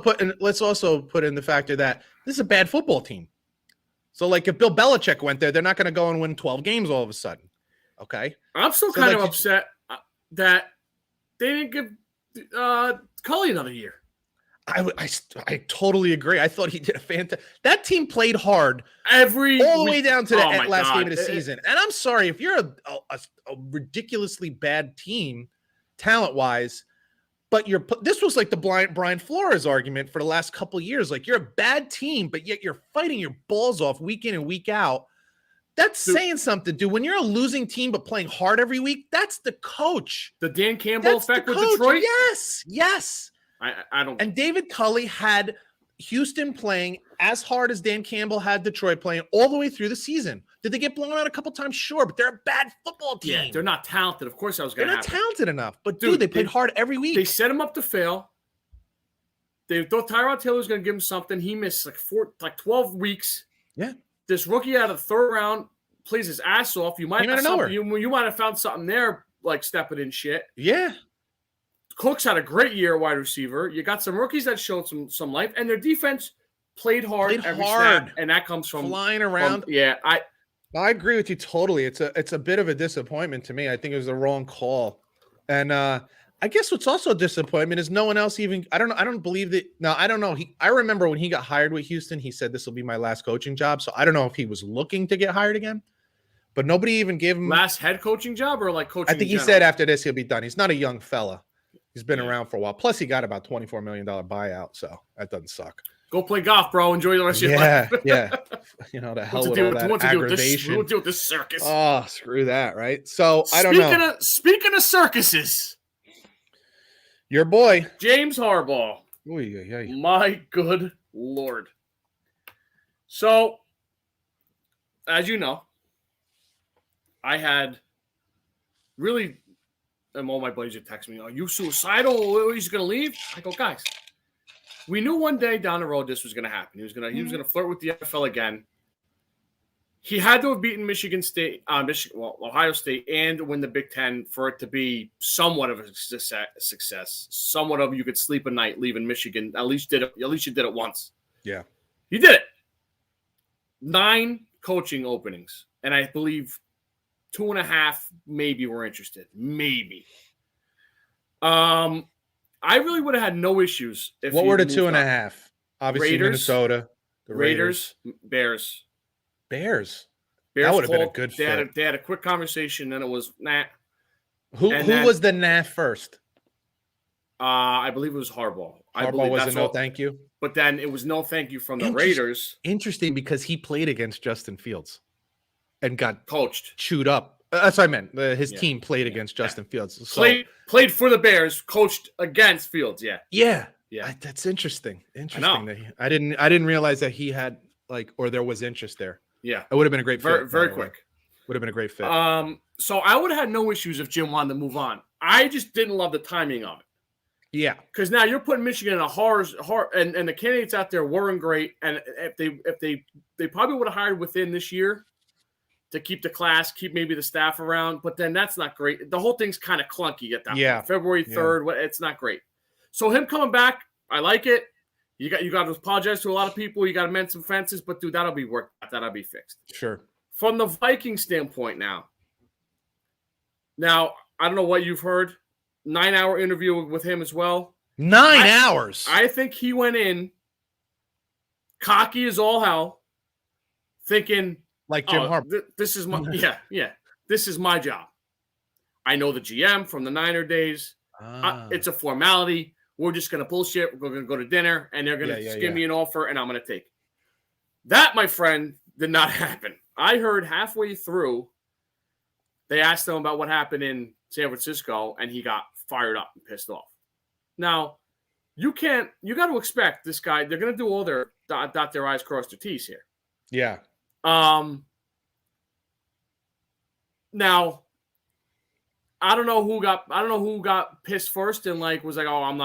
put in the factor that this is a bad football team. So like if Bill Belichick went there, they're not going to go and win 12 games all of a sudden. Okay. I'm still kind of upset that they didn't give Culley another year. I totally agree. I thought he did a fantastic. That team played hard all the way down to the last game of the season. And I'm sorry if you're a ridiculously bad team, talent wise, but this was like the Brian Flores argument for the last couple of years. Like you're a bad team, but yet you're fighting your balls off week in and week out. That's saying something, dude. When you're a losing team but playing hard every week, that's the coach. The Dan Campbell effect with Detroit. Yes. I don't. And David Culley had Houston playing as hard as Dan Campbell had Detroit playing all the way through the season. Did they get blown out a couple times? Sure, but they're a bad football team. Yeah, they're not talented. Of course, that was going to happen. They're not talented enough. But dude, they played hard every week. They set him up to fail. They thought Tyrod Taylor was going to give him something. He missed like 12 weeks. Yeah. This rookie out of the third round plays his ass off. You might have found something there, like stepping in shit. Yeah. Cook's had a great year at wide receiver. You got some rookies that showed some life, and their defense played hard every snap, and that comes from flying around. I agree with you totally. It's a bit of a disappointment to me. I think it was the wrong call, and I guess what's also a disappointment is no one else even. I don't believe that. No, I don't know. I remember when he got hired with Houston, he said this will be my last coaching job. So I don't know if he was looking to get hired again, but nobody even gave him last head coaching job or like coaching. I think he said after this he'll be done. He's not a young fella. He's been around for a while. Plus, he got about $24 million buyout, so that doesn't suck. Go play golf, bro. Enjoy the rest of your life. Yeah. You know, the hell with all that aggravation. We'll deal with this circus. Oh, screw that, right? So, I don't know. Speaking of circuses. Your boy. James Harbaugh. My good Lord. So, as you know, I had really... And all my buddies would text me, "Are you suicidal? Are you just going to leave?" I go, guys, we knew one day down the road this was going to happen. He was going to flirt with the NFL again. He had to have beaten Michigan State, Ohio State, and win the Big Ten for it to be somewhat of a success. Somewhat of you could sleep a night leaving Michigan. At least you did it once. Yeah, you did it. 9 coaching openings, and I believe 2.5 maybe were interested. Maybe. I really would have had no issues if what were the 2.5? Obviously Raiders, Minnesota, the Raiders, Bears. That would have been a good fit. They had a quick conversation, and it was nah. Who was the nah first? I believe it was Harbaugh. Harbaugh was a no thank you. But then it was no thank you from the Raiders. Interesting because he played against Justin Fields. And got chewed up. That's what I meant. His team played against Justin Fields. So, played for the Bears, coached against Fields. Yeah. That's interesting. I didn't realize that he had or there was interest there. Yeah, it would have been a great fit. Very quick. Would have been a great fit. So I would have had no issues if Jim wanted to move on. I just didn't love the timing of it. Yeah, because now you're putting Michigan in a hard, and the candidates out there weren't great. And if they probably would have hired within this year to keep the class, keep maybe the staff around, but then that's not great. The whole thing's kind of clunky at that point. February 3rd, it's not great. So him coming back, I like it. You got to apologize to a lot of people. You got to mend some fences, but dude, that'll be worked out. That'll be fixed. Sure. From the Viking standpoint now, I don't know what you've heard. 9-hour interview with him as well. 9 hours. I think he went in cocky as all hell, thinking, like Jim Harbaugh. This is my This is my job. I know the GM from the Niner days. It's a formality. We're just going to bullshit. We're going to go to dinner, and they're going to give me an offer, and I'm going to take it. That, my friend, did not happen. I heard halfway through, they asked him about what happened in San Francisco, and he got fired up and pissed off. Now, you got to expect this guy. They're going to do all their dot their I's, cross their T's here. Yeah. Now, I don't know who got pissed first and was like, oh, I'm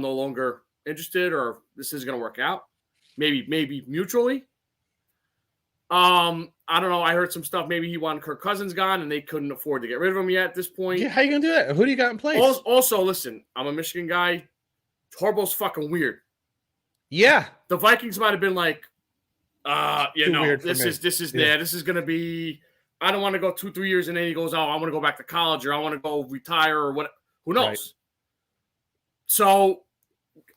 no longer interested, or this isn't going to work out. Maybe mutually. I don't know. I heard some stuff. Maybe he wanted Kirk Cousins gone, and they couldn't afford to get rid of him yet at this point. Yeah, how you gonna do that? Who do you got in place? Also, listen, I'm a Michigan guy. Harbaugh's fucking weird. Yeah, the Vikings might have been like, this is gonna be. I don't want to go 2-3 years, and then he goes, oh, I want to go back to college, or I want to go retire, or what? Who knows? Right. So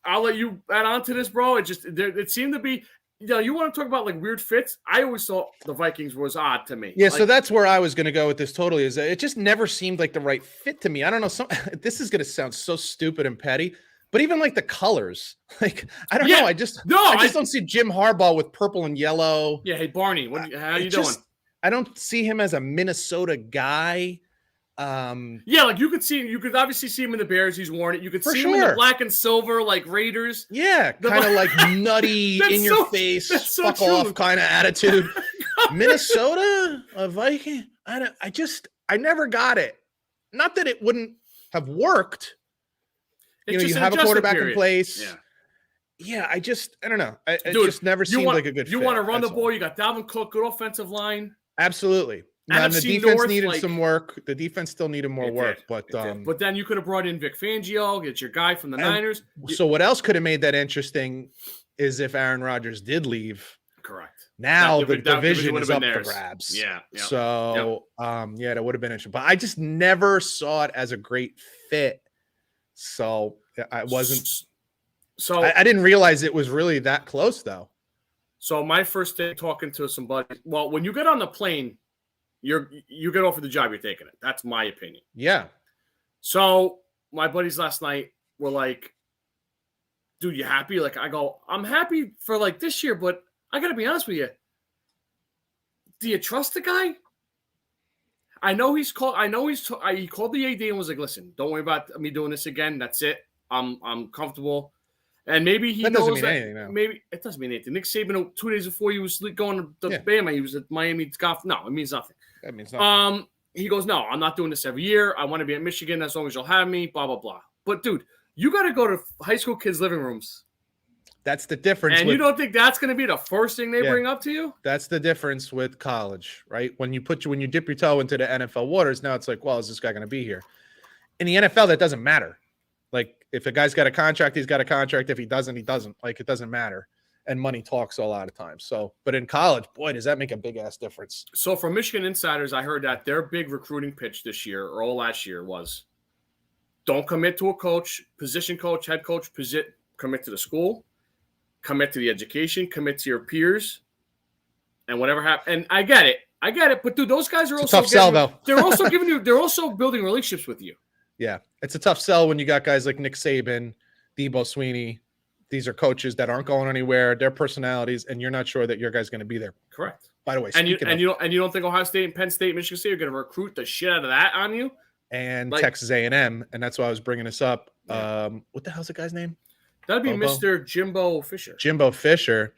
I'll let you add on to this, bro. It seemed to be. You want to talk about like weird fits? I always thought the Vikings was odd to me. Yeah, so that's where I was going to go with this totally. Is it just never seemed like the right fit to me. I don't know. This is going to sound so stupid and petty, but even like the colors, like I don't know. I just don't see Jim Harbaugh with purple and yellow. Yeah, hey Barney, how you doing? I don't see him as a Minnesota guy. Like you could obviously see him in the Bears. He's worn it. You could see him in the black and silver, like Raiders. Yeah, kind of like nutty, in your face, fuck off kind of attitude. Minnesota, a Viking. I never got it. Not that it wouldn't have worked. You have a quarterback in place. Yeah. I don't know. It just never seemed like a good fit. You want to run the ball. You got Dalvin Cook, good offensive line. Absolutely. And the defense needed some work. The defense still needed more work, but then you could have brought in Vic Fangio, get your guy from the Niners. So what else could have made that interesting is if Aaron Rodgers did leave. Correct. Now the division is up for grabs. Yeah. So that would have been interesting. But I just never saw it as a great fit. So I wasn't. So I didn't realize it was really that close, though. So my first day talking to somebody. Well, when you get on the plane. You get offered the job, you're taking it. That's my opinion. Yeah. So my buddies last night were like, dude, you happy? Like, I go, I'm happy for like this year, but I got to be honest with you. Do you trust the guy? he called the AD and was like, listen, don't worry about me doing this again. That's it. I'm comfortable. And maybe he knows that. Anything, no. Maybe it doesn't mean anything. Nick Saban, 2 days before he was going to Bama, he was at Miami golf. No, it means nothing. That means nothing. He goes, no, I'm not doing this every year. I want to be at Michigan as long as you'll have me, blah, blah, blah. But, dude, you got to go to high school kids' living rooms. That's the difference. And you don't think that's going to be the first thing they bring up to you? That's the difference with college, right? When you dip your toe into the NFL waters, now it's like, well, is this guy going to be here? In the NFL, that doesn't matter. Like, if a guy's got a contract, he's got a contract. If he doesn't, he doesn't. Like, it doesn't matter. And money talks a lot of times. So, but in college, boy, does that make a big-ass difference. So, from Michigan insiders, I heard that their big recruiting pitch this year, or all last year, was don't commit to a coach, position coach, head coach, commit to the school, commit to the education, commit to your peers, and whatever happens. And I get it. But, dude, those guys are it's also a tough sell, though. They're also building relationships with you. Yeah, it's a tough sell when you got guys like Nick Saban, Debo Sweeney. These are coaches that aren't going anywhere. Their personalities, and you're not sure that your guy's going to be there. Correct. By the way, you don't think Ohio State and Penn State, Michigan State are going to recruit the shit out of that on you? And Texas A&M, and that's why I was bringing this up. Yeah. What the hell's the guy's name? That'd be Mr. Jimbo Fisher. Jimbo Fisher.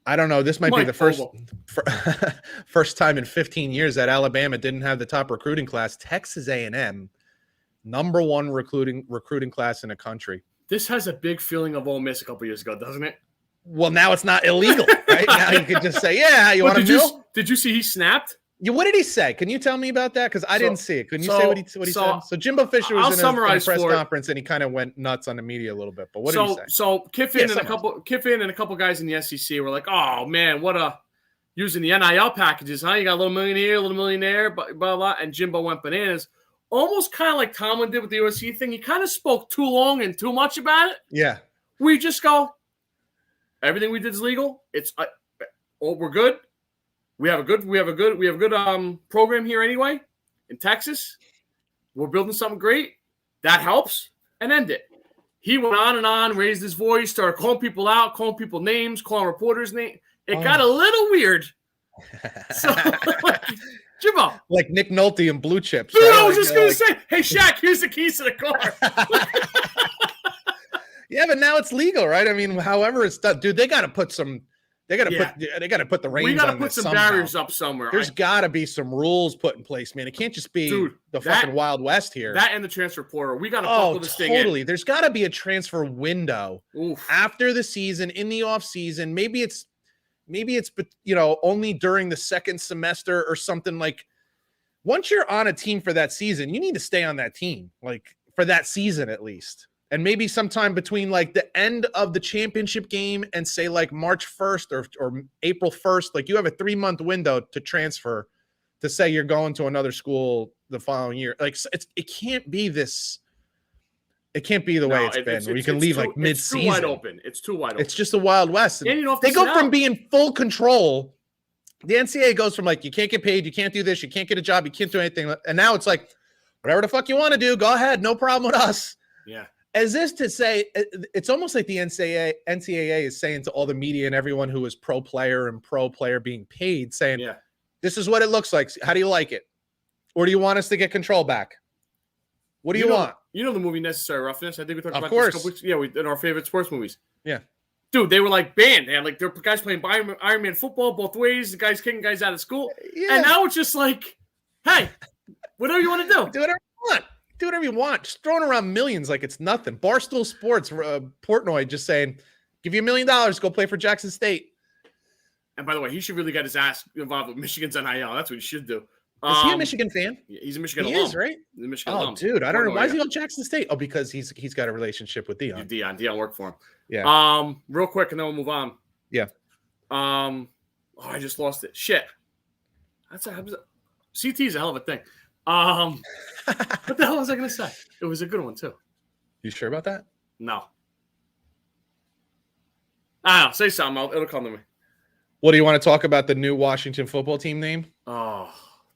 I don't know. This might be the first time in 15 years that Alabama didn't have the top recruiting class. Texas A&M. Number one recruiting class in the country. This has a big feeling of Ole Miss a couple years ago, doesn't it? Well, now it's not illegal, right? Now you could just say, yeah, you want to mill? Did you see he snapped? Yeah, what did he say? Can you tell me about that? Because I didn't see it. Can you say what he said? So Jimbo Fisher was in a press conference, and he kind of went nuts on the media a little bit. But what did he say? So Kiffin and a couple guys in the SEC were like, oh, man, using the NIL packages, huh? You got a little million here, a little million there, blah, blah, blah. And Jimbo went bananas. Almost kind of like Tomlin did with the USC thing. He kind of spoke too long and too much about it. Yeah. We just go, everything we did is legal. It's we're good. We have a good program here anyway in Texas. We're building something great. That helps, and end it. He went on and on, raised his voice, started calling people out, calling people names, calling reporters names. It got a little weird. So Jimbo. Like Nick Nolte and Blue Chips. Dude, right? I was just going to say, hey, Shaq, here's the keys to the car. Yeah, but now it's legal, right? I mean, however it's done. Dude, they got to put some – they got to put the reins on this. We got to put some barriers up somewhere. There's got to be some rules put in place, man. It can't just be fucking Wild West here. That and the transfer portal. We got to buckle this thing in. Totally. There's got to be a transfer window after the season, in the off season. Maybe it's maybe it's, only during the second semester or something. Like, once you're on a team for that season, you need to stay on that team, like for that season at least. And maybe sometime between like the end of the championship game and say like March 1st or April 1st, like you have a 3-month window to transfer, to say you're going to another school the following year. Like, it can't be this. It can't be the way it's been, where you can leave like mid-season. It's too wide open. It's too wide open. It's just a Wild West. And you don't have they to go sit from out. being full control. The NCAA goes from like, you can't get paid, you can't do this, you can't get a job, you can't do anything. And now it's like, whatever the fuck you want to do, go ahead, no problem with us. Yeah. As this to say, it's almost like the NCAA is saying to all the media and everyone who is pro player being paid, saying, yeah, this is what it looks like. How do you like it? Or do you want us to get control back? What do you want? You know the movie Necessary Roughness? I think we talked about course. this a couple weeks. Yeah, in our favorite sports movies. Yeah. Dude, they were like banned. They had like their guys playing Iron Man football both ways. The guys kicking guys out of school. Yeah. And now it's just like, hey, whatever you want to do. Do whatever you want. Do whatever you want. Just throwing around millions like it's nothing. Barstool Sports, Portnoy just saying, give you $1 million, go play for Jackson State. And by the way, he should really get his ass involved with Michigan's NIL. That's what he should do. Is he a Michigan fan? Yeah, he's a Michigan alum. He is, right? He's a Michigan alum. alum. Dude, I don't know. Why is he on Jackson State? Oh, because he's got a relationship with Dion. Dion worked for him. Yeah. Real quick, and then we'll move on. Yeah. I just lost it. Shit. CT is a hell of a thing. What the hell was I going to say? It was a good one, too. You sure about that? No. I don't know. Say something. It'll come to me. What do you want to talk about? The new Washington football team name? Oh,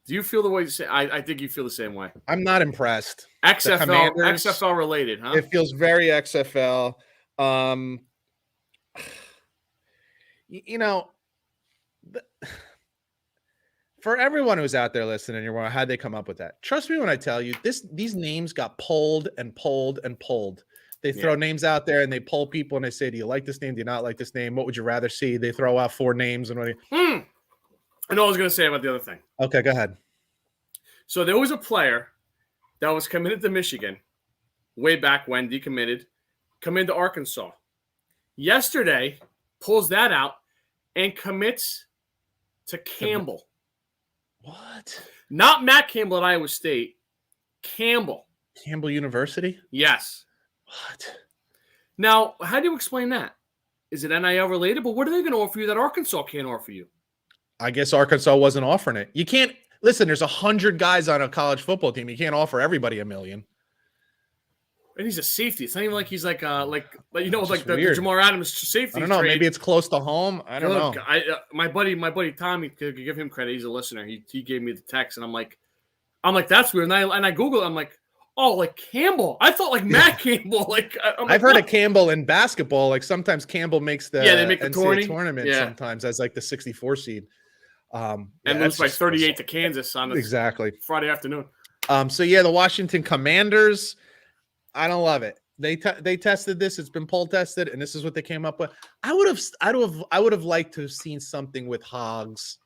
do you feel the way you say? I think you feel the same way. I'm not impressed. XFL related, huh? It feels very XFL. For everyone who's out there listening, you're wondering how'd they come up with that? Trust me when I tell you, these names got pulled and pulled and pulled. They throw names out there and they pull people and they say, do you like this name? Do you not like this name? What would you rather see? They throw out 4 names. And I know what I was going to say about the other thing. Okay, go ahead. So there was a player that was committed to Michigan way back when, decommitted, committed to Arkansas. Yesterday, pulls that out and commits to Campbell. What? Not Matt Campbell at Iowa State. Campbell University? Yes. What? Now, how do you explain that? Is it NIL related? But what are they going to offer you that Arkansas can't offer you? I guess Arkansas wasn't offering it. You can't listen. There's 100 guys on a college football team. You can't offer everybody $1 million. And he's a safety. It's not even like he's like the Jamar Adams safety. I don't know. Trade. Maybe it's close to home. I don't know. My buddy Tommy, could give him credit. He's a listener. He gave me the text, and I'm like that's weird. And I Googled it. I'm like, oh, like Campbell. I thought like Matt Campbell. Like I've heard of Campbell in basketball. Like sometimes Campbell makes the they make the tournament sometimes as like the 64 seed. And lose by 38 to Kansas on Friday afternoon. So the Washington Commanders. I don't love it. They tested this. It's been poll tested, and this is what they came up with. I would have liked to have seen something with hogs.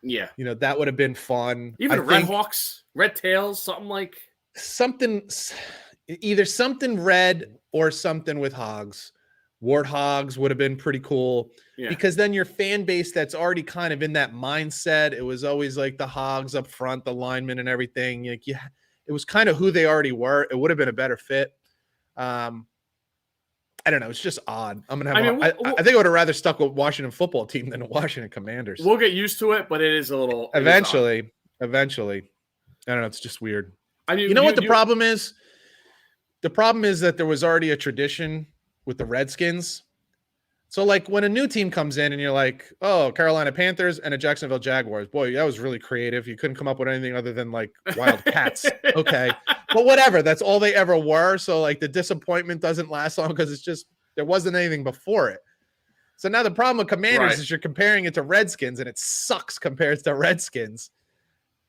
Yeah, that would have been fun. Even Red Hawks, Red Tails, either something red or something with hogs. Warthogs would have been pretty cool because then your fan base that's already kind of in that mindset. It was always like the hogs up front, the linemen and everything. It was kind of who they already were. It would have been a better fit. I don't know. It's just odd. I think I would have rather stuck with Washington football team than the Washington Commanders. We'll get used to it, but it is a little. Eventually. I don't know. It's just weird. The problem is? The problem is that there was already a tradition with the Redskins. So like when a new team comes in and you're like, oh, Carolina Panthers and a Jacksonville Jaguars, boy, that was really creative. You couldn't come up with anything other than like Wild Cats. Okay. But whatever, that's all they ever were. So like the disappointment doesn't last long because it's just, there wasn't anything before it. So now the problem with Commanders is you're comparing it to Redskins and it sucks compared to Redskins.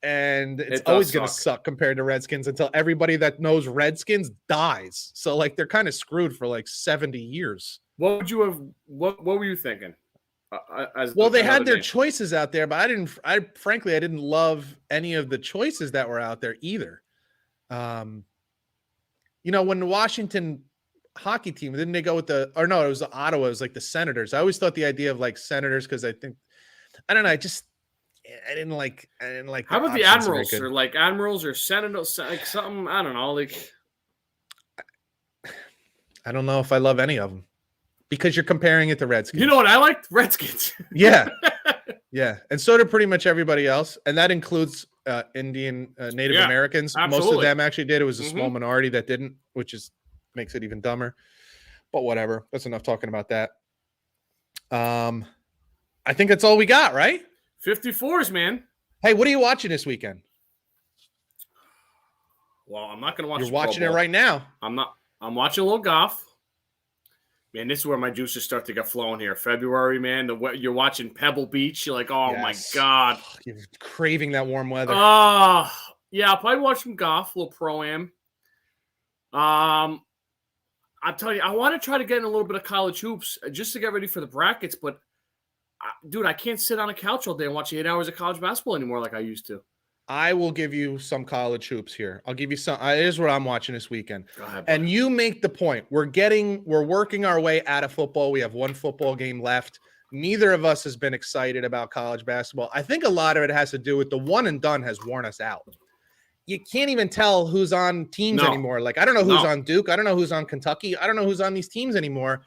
And it's always going to suck compared to Redskins until everybody that knows Redskins dies. So like they're kind of screwed for like 70 years. What would you have? What were you thinking? They had their choices out there, but I didn't love any of the choices that were out there either. When Washington hockey team? Didn't they go with it was the Ottawa. It was like the Senators. I always thought the idea of like Senators because I don't know. I didn't like. How about the options very Admirals good. or like Admirals or Senators, like something? I don't know. Like, I don't know if I love any of them because you're comparing it to Redskins. you know what I liked? Redskins. Yeah, yeah, and so did pretty much everybody else, and that includes Indian Native Yeah, Americans. absolutely. Most of them actually did. It was a small minority that didn't, which makes it even dumber. But whatever. That's enough talking about that. I think that's all we got, right? 54s, man. Hey, what are you watching this weekend? Well, I'm not going to watch. You're watching it right now. I'm not. I'm watching a little golf. Man, this is where my juices start to get flowing here. February, man. You're watching Pebble Beach. You're like, oh my god, you're craving that warm weather. Yeah. I'll probably watch some golf, a little pro-am. I'll tell you, I want to try to get in a little bit of college hoops just to get ready for the brackets. But, dude, I can't sit on a couch all day and watch 8 hours of college basketball anymore like I used to. I will give you some college hoops here. I'll give you some. Here's what I'm watching this weekend. Go ahead, and you make the point. We're working our way out of football. We have one football game left. Neither of us has been excited about college basketball. I think a lot of it has to do with the one and done has worn us out. You can't even tell who's on teams anymore. Like, I don't know who's on Duke. I don't know who's on Kentucky. I don't know who's on these teams anymore.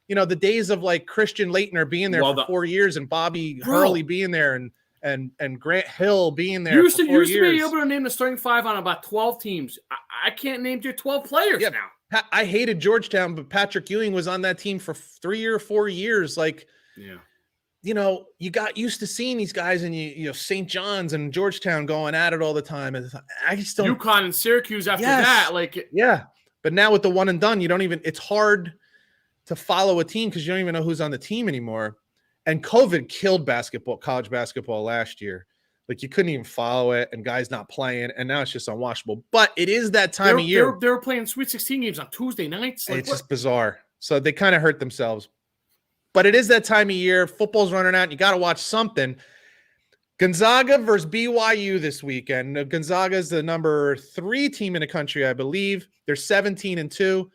You know, the days of like Christian Leitner being there for 4 years and Bobby Hurley being there and Grant Hill being there. Used to be able to name the starting five on about 12 teams. I can't name your 12 players now. I hated Georgetown, but Patrick Ewing was on that team for 3 or 4 years. Like, you know, you got used to seeing these guys and you know, St. John's and Georgetown going at it all the time. And I just don't. UConn and Syracuse after that. But now with the one and done, it's hard to follow a team because you don't even know who's on the team anymore. And COVID killed college basketball last year. Like, you couldn't even follow it and guys not playing. And now it's just unwatchable. But it is that time of year. They were playing Sweet 16 games on Tuesday nights. It's just bizarre. So they kind of hurt themselves. But it is that time of year. Football's running out. And you got to watch something. Gonzaga versus BYU this weekend. Now, Gonzaga is the number 3 team in the country, I believe. They're 17-2.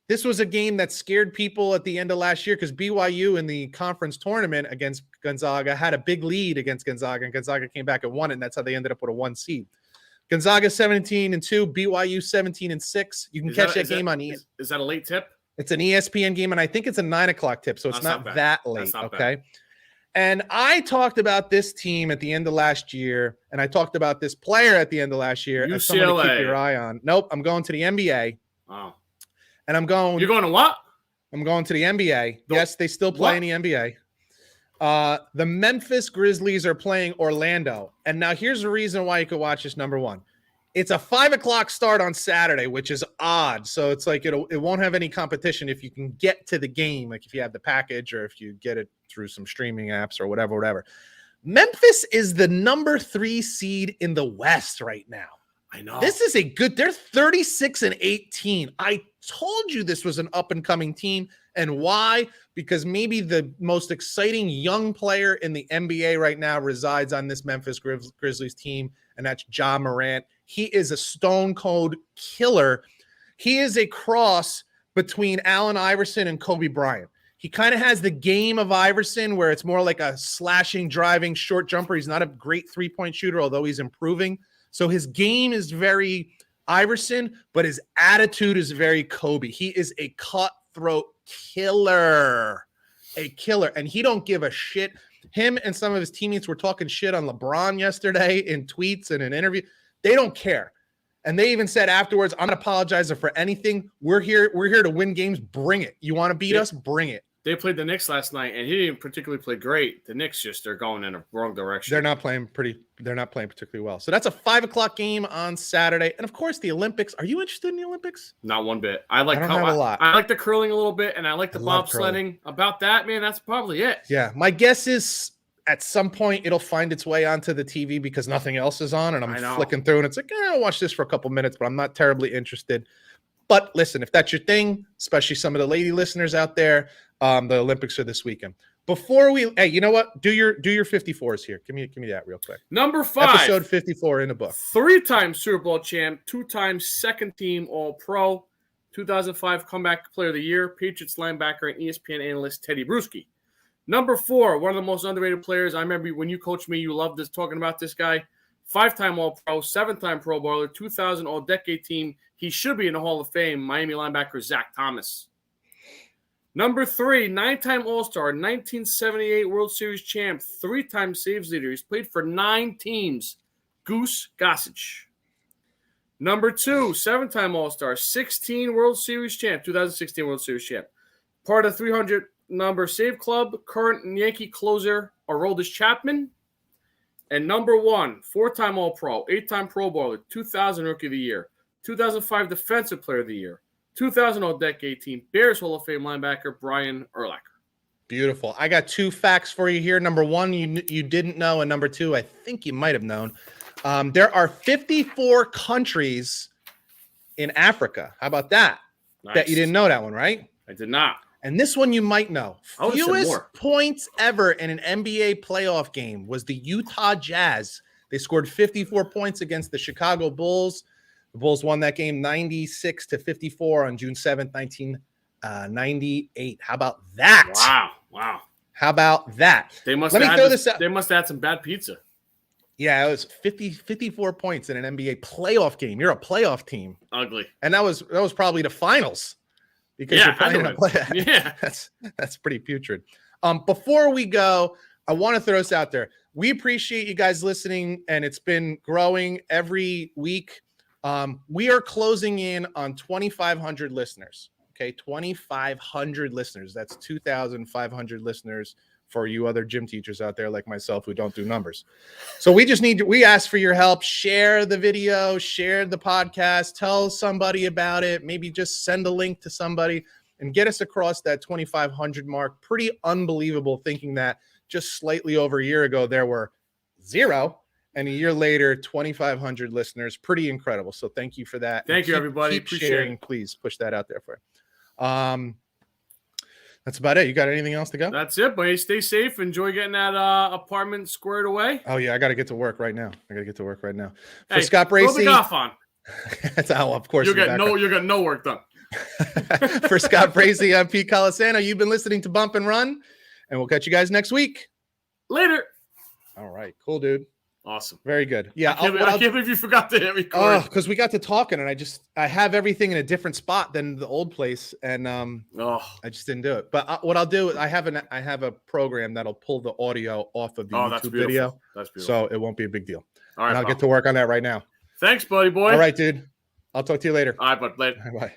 This was a game that scared people at the end of last year because BYU in the conference tournament against Gonzaga had a big lead against Gonzaga, and Gonzaga came back and won it, and that's how they ended up with a 1 seed. Gonzaga 17-2, BYU 17-6. You can catch that game on ESPN. Is that a late tip? It's an ESPN game, and I think it's a 9:00 tip, so it's not that late. Okay. And I talked about this team at the end of last year, and I talked about this player at the end of last year as someone to keep your eye on. Nope, I'm going to the NBA. Oh. And I'm going. You're going to what? I'm going to the NBA. Yes, they still play in the NBA. The Memphis Grizzlies are playing Orlando. And now here's the reason why you could watch this, number one. It's a 5:00 start on Saturday, which is odd. So it's like it won't have any competition if you can get to the game, like if you have the package or if you get it through some streaming apps or whatever. Memphis is the number 3 seed in the West right now. I know. This is they're 36-18. I told you this was an up-and-coming team. And why? Because maybe the most exciting young player in the NBA right now resides on this Memphis Grizzlies team, and that's Ja Morant. He is a stone-cold killer. He is a cross between Allen Iverson and Kobe Bryant. He kind of has the game of Iverson where it's more like a slashing, driving, short jumper. He's not a great three-point shooter, although he's improving. So his game is very Iverson, but his attitude is very Kobe. He is a cutthroat killer, and he don't give a shit. Him and some of his teammates were talking shit on LeBron yesterday in tweets and an interview. They don't care. And they even said afterwards, I'm not apologizing for anything. We're here to win games. Bring it. You want to beat us? Bring it. They played the Knicks last night, and he didn't particularly play great. The Knicks they're going in a wrong direction. They're not playing particularly well. So that's a 5:00 game on Saturday. And of course, the Olympics. Are you interested in the Olympics? Not one bit. I don't have a lot. I like the curling a little bit, and I like the bobsledding. About that, man, that's probably it. Yeah. My guess is at some point it'll find its way onto the TV because nothing else is on, and I'm flicking through, and it's like, I'll watch this for a couple minutes, but I'm not terribly interested. But listen, if that's your thing, especially some of the lady listeners out there, the Olympics are this weekend. Before hey, you know what? Do your 54s here. Give me that real quick. Number 5. Episode 54 in the book. 3-time Super Bowl champ, 2-time second team All-Pro, 2005 Comeback Player of the Year, Patriots linebacker and ESPN analyst Teddy Bruschi. Number 4, one of the most underrated players. I remember when you coached me, you loved this, talking about this guy. 5-time All-Pro, 7-time Pro Bowler, 2000 All-Decade Team. He should be in the Hall of Fame, Miami linebacker Zach Thomas. Number 3, 9-time All-Star, 1978 World Series champ, 3-time saves leader. He's played for 9 teams, Goose Gossage. Number 2, 7-time All-Star, 16 World Series champ, 2016 World Series champ. Part of 300 number save club, current Yankee closer Aroldis Chapman. And number 1, 4-time All-Pro, 8-time Pro Bowler, 2000 Rookie of the Year, 2005 Defensive Player of the Year, 2000 All-Decade Team, Bears Hall of Fame linebacker Brian Urlacher. Beautiful. I got 2 facts for you here. Number 1, you didn't know, and number 2, I think you might have known. There are 54 countries in Africa. How about that? Nice. Bet you didn't know that one, right? I did not. And this one you might know. I Fewest points ever in an NBA playoff game was the Utah Jazz. They scored 54 points against the Chicago Bulls. The Bulls won that game 96-54 on June 7th, 1998. How about that? Wow. How about that? They must Let me throw this out. They must have had some bad pizza. Yeah, it was 54 points in an NBA playoff game. You're a playoff team. Ugly. And that was probably the finals. Because you're playing a play. Yeah. That's pretty putrid. Before we go, I want to throw this out there. We appreciate you guys listening, and it's been growing every week. We are closing in on 2,500 listeners. Okay, 2,500 listeners. That's 2,500 listeners for you other gym teachers out there like myself who don't do numbers. So we ask for your help. Share the video, share the podcast, tell somebody about it, maybe just send a link to somebody and get us across that 2,500 mark. Pretty unbelievable thinking that just slightly over a year ago there were 0 and a year later 2,500 listeners. Pretty incredible. So thank you for that. Thank you, everybody. Keep sharing. Please push that out there for you. That's about it. You got anything else to go? That's it, buddy. Stay safe. Enjoy getting that apartment squared away. Oh, yeah. I got to get to work right now. For Hey, Scott Bracey. Throw the golf on. That's how, of course. You'll get no work done. For Scott Bracey, I'm Pete Colasano. You've been listening to Bump and Run, and we'll catch you guys next week. Later. All right. Cool, dude. Awesome. Very good. Yeah. I can't believe you forgot to hit record. Oh, because we got to talking, and I have everything in a different spot than the old place, and I just didn't do it. But what I'll do is I have a program that'll pull the audio off of the YouTube video. That's beautiful. So it won't be a big deal. All right. And I'll get to work on that right now. Thanks, buddy boy. All right, dude. I'll talk to you later. All right, bud. Later. Bye.